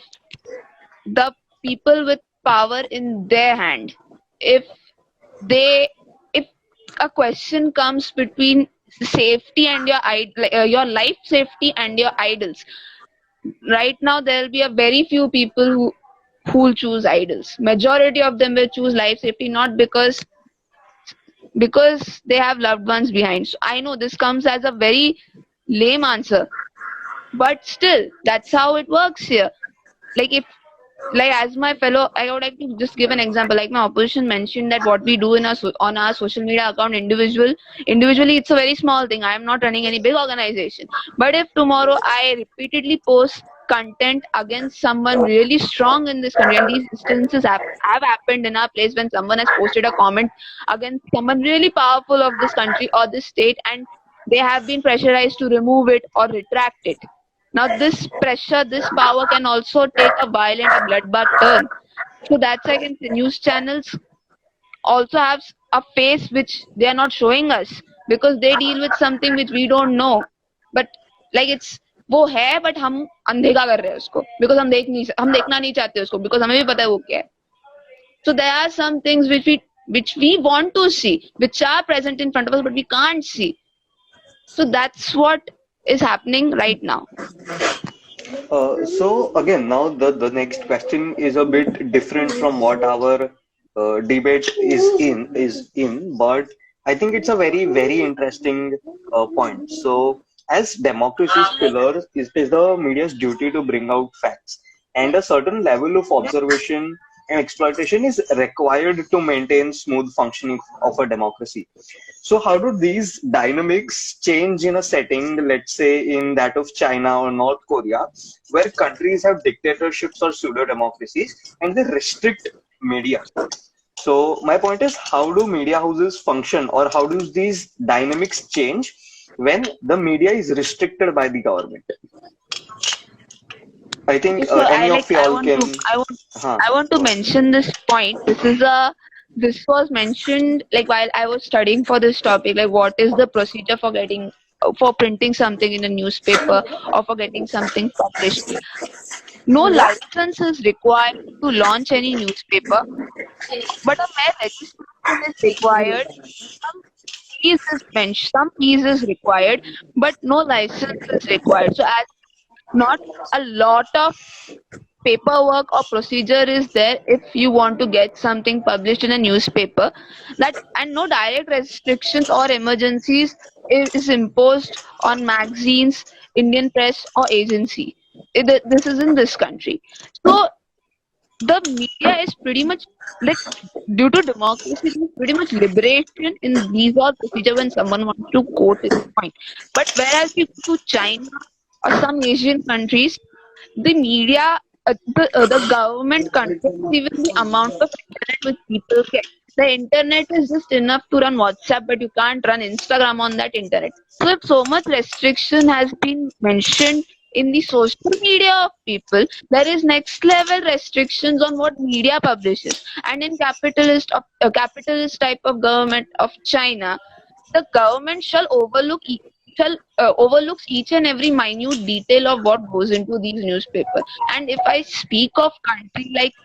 the people with power in their hand, if they if a question comes between safety and your life safety and your idols, right now there will be a very few people who will choose idols. Majority of them will choose life safety, not because they have loved ones behind. So I know this comes as a very lame answer, but still that's how it works here. If as my fellow, I would like to just give an example. Like my opposition mentioned that what we do on our social media account individually, it's a very small thing. I am not running any big organization. But if tomorrow I repeatedly post content against someone really strong in this country, and these instances have happened in our place when someone has posted a comment against someone really powerful of this country or this state, and they have been pressurized to remove it or retract it. Now this pressure, this power can also take a violent, a bloodbath turn. So that's why I can say news channels also have a face which they are not showing us, because they deal with something which we don't know. But it's वो है, but हम अनदेखा कर रहे हैं उसको, because हम देखना नहीं चाहते उसको, because हमें भी पता है वो क्या है. So there are some things which we want to see, which are present in front of us, but we can't see. So that's what is happening right now. So again, now the next question is a bit different from what our debate is in, but I think it's a very interesting point. So as democracy's pillar, is the media's duty to bring out facts, and a certain level of observation and exploitation is required to maintain smooth functioning of a democracy. So how do these dynamics change in a setting, let's say in that of China or North Korea, where countries have dictatorships or pseudo-democracies and they restrict media? So my point is, how do media houses function, or how do these dynamics change when the media is restricted by the government? I think So any of y'all can. I want to mention this point. This was mentioned while I was studying for this topic. What is the procedure for printing something in a newspaper or for getting something published? No license is required to launch any newspaper, but a mere registration is required. Some fees is required, but no license is required. So as not a lot of paperwork or procedure is there if you want to get something published in a newspaper, and no direct restrictions or emergencies is imposed on magazines, Indian press or agency. This is in this country. So the media is pretty much due to democracy, there is pretty much liberation in these all procedure when someone wants to quote his point. But whereas you go to China or some Asian countries, the media, the government controls even the amount of internet which people get. The internet is just enough to run WhatsApp, but you can't run Instagram on that internet. So if so much restriction has been mentioned in the social media of people, there is next level restrictions on what media publishes. And in capitalist type of government of China, the government shall overlooks each and every minute detail of what goes into these newspapers. And if I speak of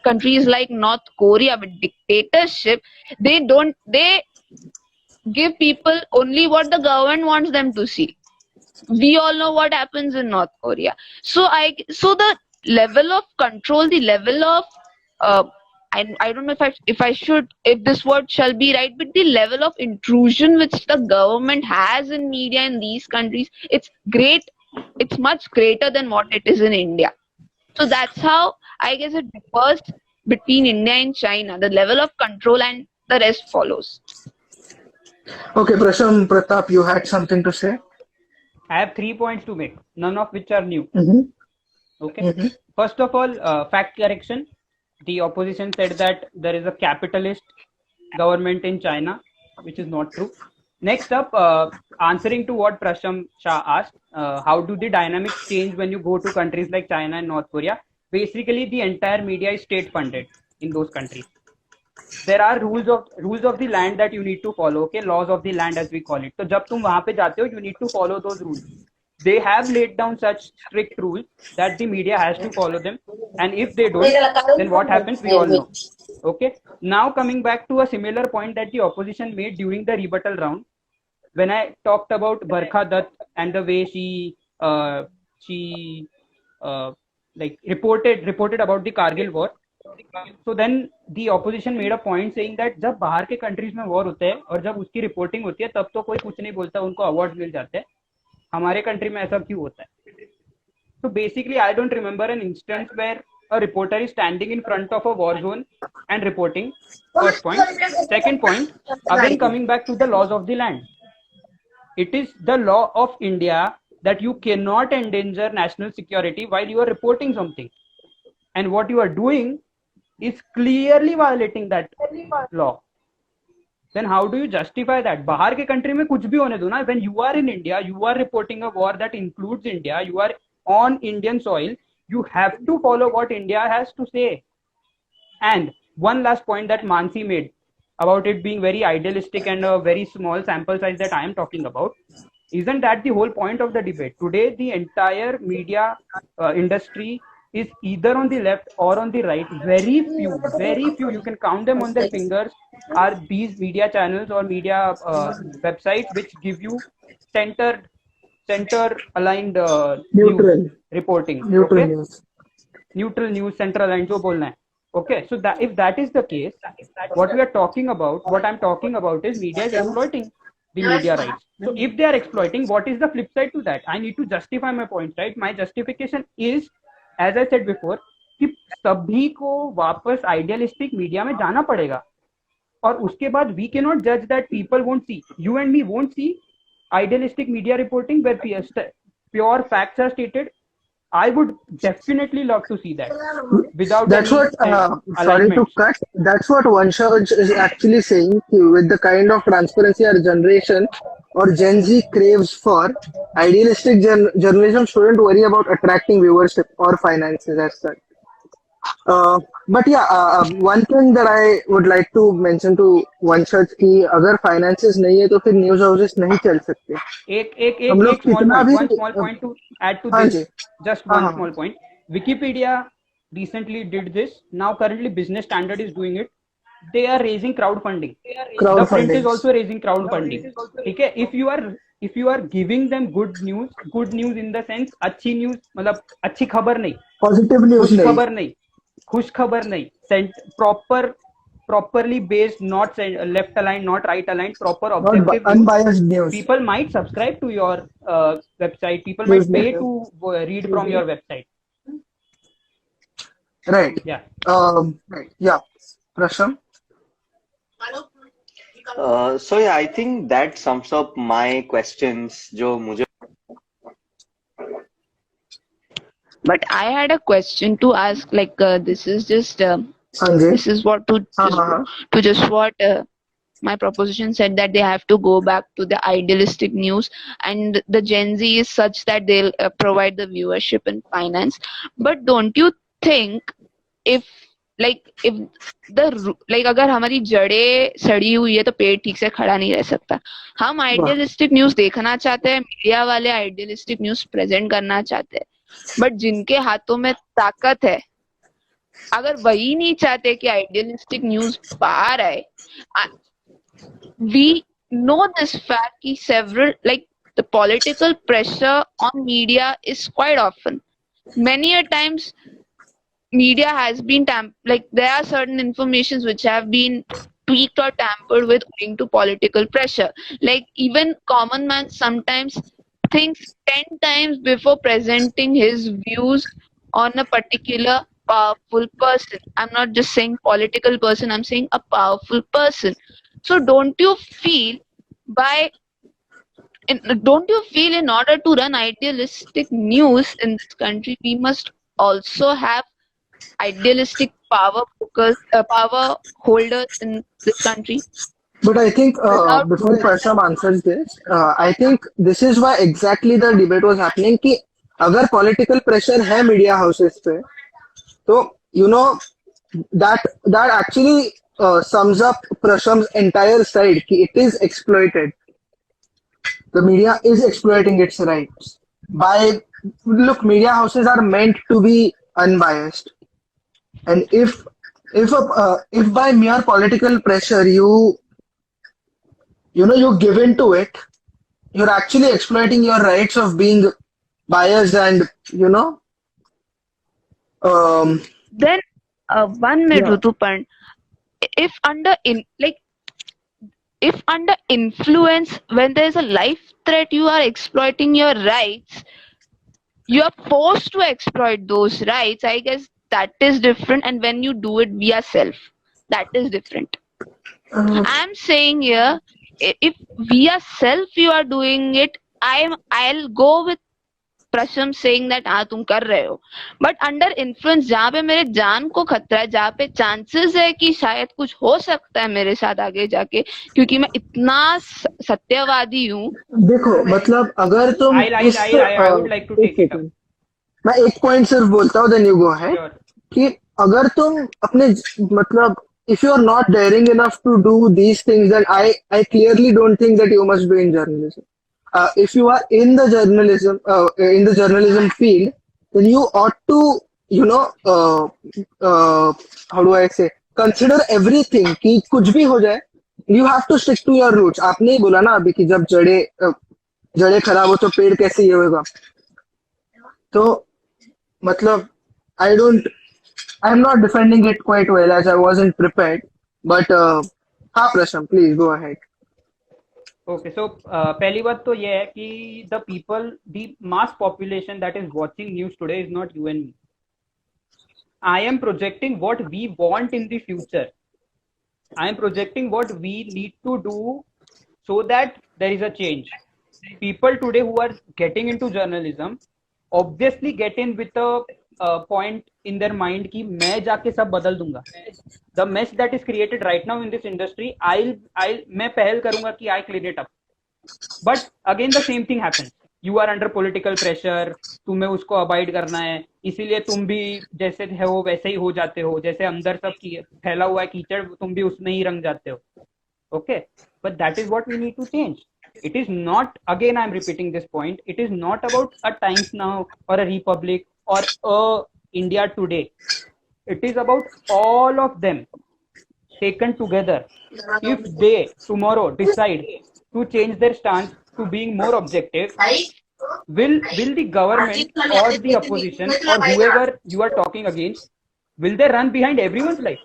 countries like North Korea with dictatorship, they give people only what the government wants them to see. We all know what happens in North Korea. So the level of control, the level of uh, I don't know if this word shall be right, but the level of intrusion which the government has in media in these countries, it's great. It's much greater than what it is in India. So that's how I guess it differs between India and China. The level of control and the rest follows. Okay, Prasham, Pratap, you had something to say? I have 3 points to make, none of which are new. Mm-hmm. First of all, fact correction. The opposition said that there is a capitalist government in China, which is not true. Next up, answering to what Prasham Shah asked, how do the dynamics change when you go to countries like China and North Korea? Basically, the entire media is state funded in those countries. There are rules of the land that you need to follow, okay, laws of the land as we call it. So जब तुम वहां पे जाते हो, you need to follow those rules. They have laid down such strict rules that the media has to follow them, and if they don't, then what happens we all know. Okay, now coming back to a similar point that the opposition made during the rebuttal round, when I talked about Barkha Dutt and the way she like reported about the Kargil war. So then the opposition made a point saying that जब बाहर के countries में war होते हैं और जब उसकी reporting होती है तब तो कोई कुछ नहीं बोलता, उनको awards मिल जाते हैं, हमारे country में ऐसा क्यों होता है? So basically I don't remember an instance where a reporter is standing in front of a war zone and reporting. First point. Second point, again coming back to the laws of the land. It is the law of India that you cannot endanger national security while you are reporting something. And what you are doing is clearly violating that law. Then how do you justify that? बाहर के country में कुछ भी होने दो ना. When you are in India, you are reporting a war that includes India. You are on Indian soil. You have to follow what India has to say. And one last point that Mansi made about it being very idealistic and a very small sample size that I am talking about. Isn't that the whole point of the debate? Today, the entire media industry is either on the left or on the right. Very few, you can count them on their fingers, are these media channels or media websites which give you center aligned Neutral news reporting. Neutral okay? news. Neutral news, center aligned, जो बोलना है. Okay, so that if that is the case, what I'm talking about is media is exploiting the media rights. So if they are exploiting, what is the flip side to that? I need to justify my point, right? My justification is, as I said before, कि सभी को वापस idealistic media में जाना पड़ेगा, और उसके बाद we cannot judge that people won't see, you and me won't see idealistic media reporting where pure facts are stated. I would definitely love to see that without That's any what, sorry to alignments. cut, that's what Vanshaj is actually saying. With the kind of transparency our generation or Gen Z craves for, idealistic journalism shouldn't worry about attracting viewership or finances as such. But yeah, one thing that I would like to mention to Vanshaj कि अगर finances नहीं है तो फिर news houses नहीं चल सकते. हम लोग कितना भी one small point to add to हाँ this. Ji. Just one small point. Wikipedia recently did this. Now currently Business Standard is doing it. They are raising crowdfunding. The print is also raising crowdfunding. Okay, if you are giving them good news in the sense अच्छी news, मतलब अच्छी खबर नहीं, positive news नहीं, खुश खबर नहीं, properly based, not left aligned, not right aligned, proper objective not unbiased news. People might subscribe to your website. People might pay to read from your website. Right. Yeah. Right. Yeah. Prasham. So yeah, I think that sums up my questions. जो मुझे But I had a question to ask. This is just हाँ जी, This is what हाँ हाँ हाँ, to just what my proposition said, that they have to go back to the idealistic news, and the Gen Z is such that they'll provide the viewership and finance. But don't you think, if if अगर हमारी जड़ें सड़ी हुई है तो पेड़ ठीक से खड़ा नहीं रह सकता. हम वाह, आइडियलिस्टिक न्यूज देखना चाहते हैं, मीडिया वाले आइडियलिस्टिक न्यूज प्रेजेंट करना चाहते हैं, बट जिनके हाथों में ताकत है, अगर वही नहीं चाहते कि आइडियलिस्टिक न्यूज बाहर आए, we know this fact कि several the political pressure on media is quite often. Many a times media has been there are certain informations which have been tweaked or tampered with owing to political pressure. Like even common man sometimes thinks 10 times before presenting his views on a particular powerful person. I'm not just saying political person, I'm saying a powerful person. So don't you feel in order to run idealistic news in this country, we must also have idealistic power holders in this country? but I think Without before Prasham answers this, I think this is why exactly the debate was happening कि अगर political pressure है media houses पे, तो you know that actually sums up Prasham's entire side कि it is exploited. The media is exploiting its rights by look, media houses are meant to be unbiased, and if by mere political pressure you give in to it, you're actually exploiting your rights of being biased and then 1 minute, yeah. Rutupan. If under influence, when there is a life threat, you are exploiting your rights. You are forced to exploit those rights. I guess that is different. And when you do it via self, that is different. I'm saying here, if via self you are doing it, I'll go with Prasham saying that हाँ तुम कर रहे हो, but under influence जहाँ पे मेरे जान को खतरा है, जहाँ पे चांसेस है कि शायद कुछ हो सकता है मेरे साथ आगे जाके, क्योंकि मैं इतना सत्यवादी हूँ. देखो मतलब अगर तुम I would like to take it up. मैं एक पॉइंट सिर्फ बोलता हूँ, then you go ahead. Sure. कि अगर तुम अपने मतलब if you are not daring enough to do these things, then I clearly don't think that you must be in journalism. If you are in the journalism field, then you ought to how do I say, consider everything कि कुछ भी हो जाए, you have to stick to your roots. आपने ही बोला ना अभी कि जब जड़े खराब हो तो पेड़ कैसे ये होगा. तो मतलब I'm not defending it quite well as I wasn't prepared, but Prasham, please go ahead. Okay, so पहली बात तो ये है कि the mass population that is watching news today is not you and me. I am projecting what we want in the future. I am projecting what we need to do so that there is a change. People today who are getting into journalism obviously get in with a point in their mind कि मैं जाके सब बदल दूंगा. The mess that is created right now in this industry, मैं पहल करूंगा कि I clean it up. But again the same thing happens. You are under political pressure, तुम्हें उसको अवॉइड करना है, इसीलिए तुम भी जैसे हो वैसे ही हो जाते हो, जैसे अंदर सब फैला हुआ है कीचड़, तुम भी उसमें ही रंग जाते हो. Okay, but that is what we need to change. It is not, again I'm repeating this point, it is not about a Times Now or a Republic or a India Today. It is about all of them taken together. If they tomorrow decide to change their stance to being more objective, will the government or the opposition or whoever you are talking against, will they run behind everyone's life?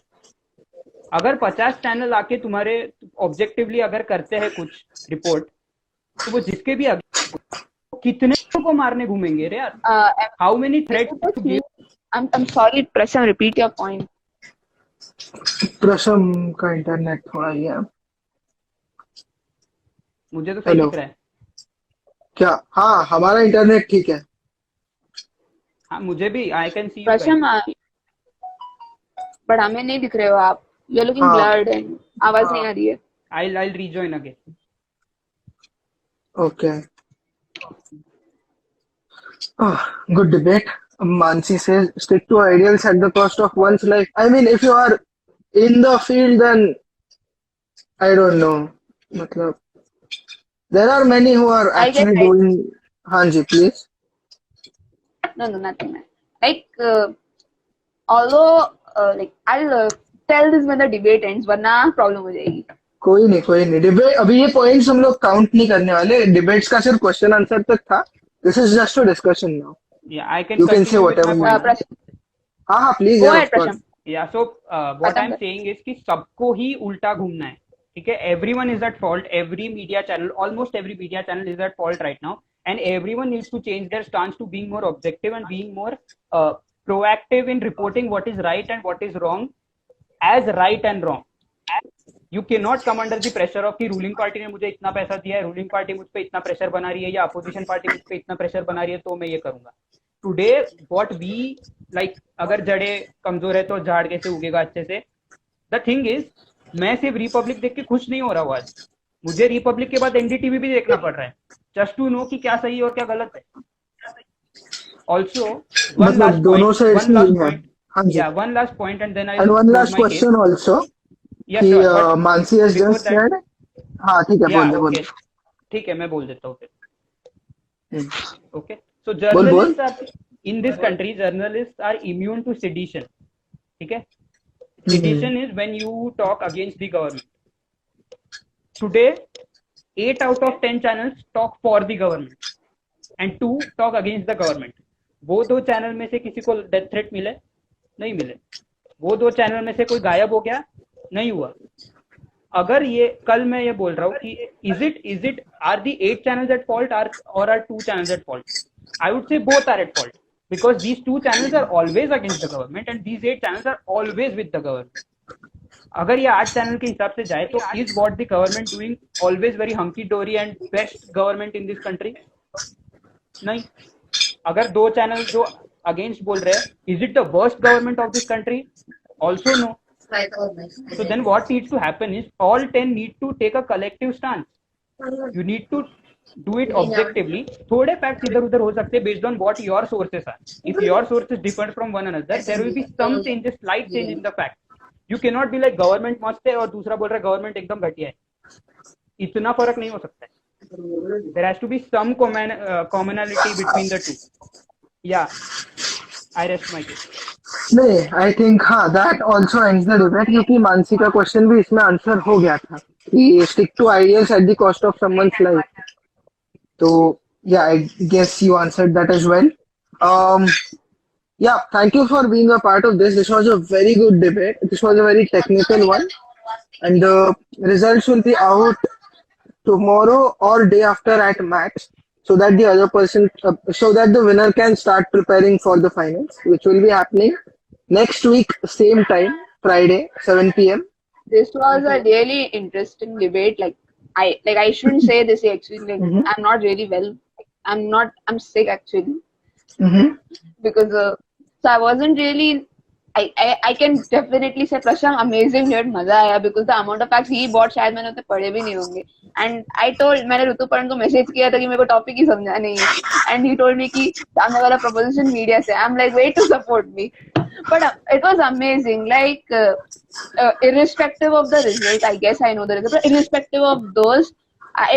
अगर 50 channel आके तुम्हारे objectively अगर करते हैं कुछ report, तो वो जिसके भी कितने को मारने घूमेंगे रे यार. How many threats to give. I'm sorry, Prasham, repeat your point. Prasham का इंटरनेट थोड़ा ही है. मुझे तो सही दिख रहा है. क्या? हाँ, हमारा इंटरनेट ठीक है. हाँ, मुझे भी. I can see. Prasham, but हमें नहीं दिख रहे हो आप. You're looking हाँ blurred and आवाज नहीं आ रही है. I'll rejoin again. okay. Good debate. Mansi says, stick to ideals at the cost of one's life. I mean, if you are in the field, then I don't know. Matlab, there are many who are I get actually it. doing. Hanji, please. No, nothing. Like, although, like, I'll tell this when the debate ends, वरना problem हो जाएगी. कोई नहीं debate अभी ये points हम लोग count नहीं करने वाले डिबेट्स का सिर्फ क्वेश्चन आंसर तक था this is just a discussion now Yeah, I can you can say continue with my whatever point. हाँ हाँ प्लीज Go यार ahead, of course Prasham. Yeah, so what खत्म I'm कर. saying is कि सबको ही उल्टा घूमना है. ठीक है, everyone is at fault. Every media channel, almost every media channel is at fault right now, and everyone needs to change their stance to being more objective and being more proactive in reporting what is right and what is wrong as right and wrong. You cannot come under the pressure of कि ruling party ने मुझे इतना पैसा दिया है, ruling party मुझ पे इतना प्रेशर बना रही है या अपोजिशन पार्टी मुझ पे इतना प्रेशर बना रही है तो मैं ये करूंगा. टुडे व्हाट वी लाइक, अगर जड़े कमजोर है तो झाड़ कैसे उगेगा अच्छे से. द थिंग इज, मैं सिर्फ रिपब्लिक देख के खुश नहीं हो रहा हूँ आज. मुझे रिपब्लिक के बाद एनडीटीवी भी देखना पड़ रहा है जस्ट टू नो कि क्या सही है और क्या गलत है. ऑल्सो वन मतलब लास्ट दोनों से पॉइंट, वन लास्ट है पॉइंट, हाँ जी yeah one last point and then I and will one close last my case. Question also yeah कि sure, but Mansi has before just that, said हाँ ठीक है या बोल ओके, दे ठीक है मैं बोल देता हूँ फिर. Okay, so बोल journalists are in this country, journalists are immune to sedition. ठीक है, sedition is when you talk against the government. Today 8 out of 10 channels talk for the government and 2 talk against the government. वो दो channel में से किसी को death threat मिले? नहीं मिले. वो दो चैनल में से कोई गायब हो गया? नहीं हुआ. अगर ये कल मैं ये बोल रहा हूँ कि is it are the 8 channels at fault or are 2 channels at fault? I would say both are at fault because these 2 channels are always against the government and these 8 channels are always with the government. अगर ये 8 channel के हिसाब से जाए तो is what the government doing always very hunky dory and best government in this country? नहीं. अगर 2 channel जो अगेंस्ट बोल रहे हैं is it the worst government of this country? Also no. So then what needs to happen is all 10 need to take a collective stance. You need to do it objectively. थोड़े facts इधर उधर हो सकते हैं based on what your sources are. If your sources differ from one another, there will be some changes, slight change in the fact. You cannot be like government मस्त है और दूसरा बोल रहा है government एकदम घटिया है. इतना फर्क नहीं हो सकता है. There has to be some commonality between the two. Yeah, I rest my case. नहीं आई थिंक हाँ that also ends the debate क्योंकि मानसी का क्वेश्चन भी इसमें आंसर हो गया था कि stick to ideals at the cost of someone's life तो yeah I guess you answered that as well yeah thank you for being a part of this was a very good debate this was a very technical one and the results will be out tomorrow or day after at max so that the other person so that the winner can start preparing for the finals which will be happening next week same time Friday 7 p.m. This was a really interesting debate. I shouldn't say this actually. Like, I'm not really well. I'm sick actually. Because so I wasn't really. I can definitely say Prasham amazing here, मजा आया because the amount of facts he bought शायद मैंने उतने पढ़े भी नहीं होंगे. And I told मैंने ऋतुपर्ण को मैसेज किया था कि मेरे को टॉपिक ही समझा नहीं है. And he told me कि सामने वाला proposition मीडिया से. I'm like way to support me. But it was amazing. Like irrespective of the result, I guess I know the result. But irrespective of those,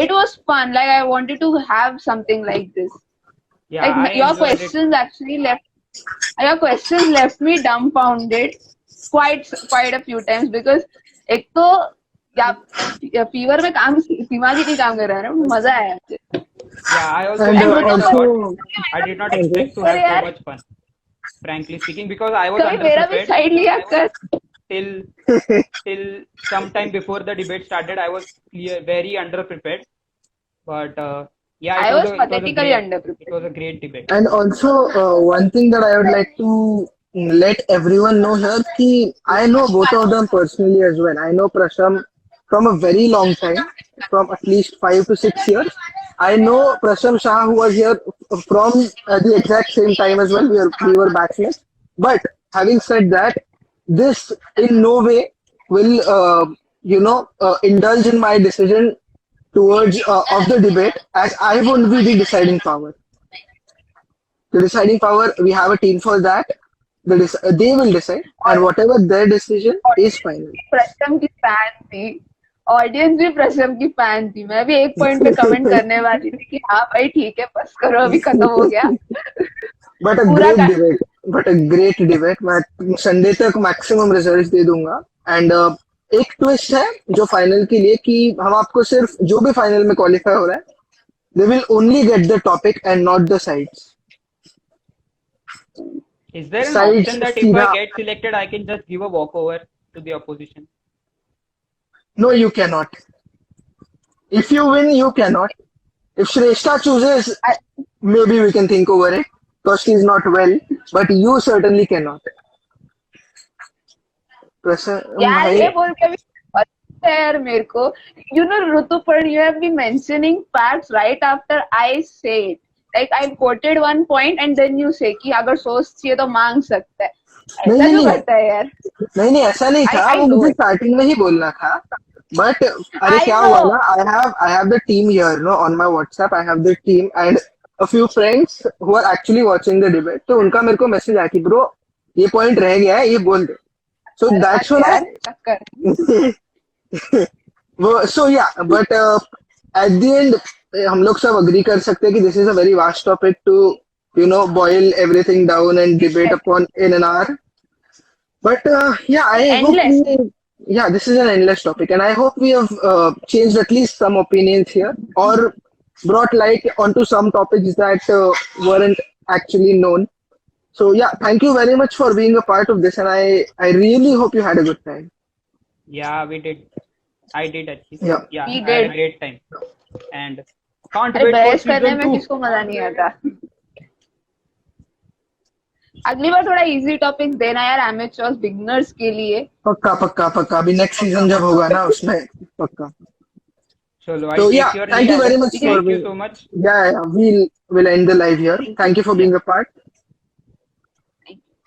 it was fun. Like I wanted to have something like this. Yeah, Like your questions actually left me dumbfounded quite a few times because एक तो या fever में काम दिमाग ही नहीं काम कर रहा है ना मजा आया मुझे. Yeah, I also I did not expect to have so much fun, frankly speaking, because I was मेरा भी साइड लिया कर till some time before the debate started. I was very underprepared, but yeah, I was pathetically underprepared. It was a great debate. And also one thing that I would like to let everyone know here कि I know both of them personally as well. I know Prasham from a very long time, from at least 5 to 6 years. I know Prasham Shah who was here from the exact same time as well. We were batchmates. But having said that, this in no way will, indulge in my decision towards of the debate, as I won't be the deciding power. The deciding power, we have a team for that. They will decide, and whatever their decision is final. Prasham की fan थी, audience भी प्रशम की fan थी. मैं भी एक point पे comment करने वाली थी कि हाँ भाई ठीक है, बस करो, अभी खत्म हो गया. But a पूरा great debate. But a great debate. मैं संडे तक मैक्सिमम रिजल्ट दे दूंगा. एंड एक ट्विस्ट है जो फाइनल के लिए, कि हम आपको सिर्फ जो भी फाइनल में क्वालिफाई हो रहा है, they will only get the topic and not the sides. Is there an Sides option that if I सीधा. get selected, I can just give a walkover to the opposition? No, you cannot. If you win, you cannot. If Shreshta chooses, maybe we can think over it, because she's not well, but you certainly cannot. यार ये बोल के भी अच्छा है यार मेरे को. You know, Ritupurn, you have been mentioning facts right after I say it. Like I quoted one point and then you say कि अगर सोच चाहिए तो मांग सकता है. ऐसा क्यों करता है यार? नहीं ऐसा नहीं था. I वो know मुझे it. स्टार्टिंग में ही बोलना था. बट अरे I क्या हुआ know. ना, I have the team here, no, on my WhatsApp. I have the team and a few friends who are actually watching the debate. तो उनका मेरे को मैसेज आया कि ब्रो ये पॉइंट रह गया है, ये बोल दे. So that's when यार चक्कर. so yeah, but at the end हम लोग सब अग्री कर सकते हैं कि this is a very vast topic to boil everything down and debate upon in an hour. But yeah, I hope this is an endless topic, and I hope we have changed at least some opinions here, or brought light onto some topics that weren't actually known. So yeah, thank you very much for being a part of this, and I really hope you had a good time. Yeah, we did. I did actually. Yeah. Yeah, We I had a did. great time. And can't अरे wait for बहस करने season में 2. किसको मजा नहीं आता. अगली बार थोड़ा इजी टॉपिक देना यार, एमेच्योर्स बिगिनर्स के लिए. पक्का अभी नेक्स्ट सीजन जब होगा ना उसमें पक्का. Chalo, I So take yeah, your thank you lead. very much for Thank you being. so much. Yeah, we'll end the live here. Thank you for being a part.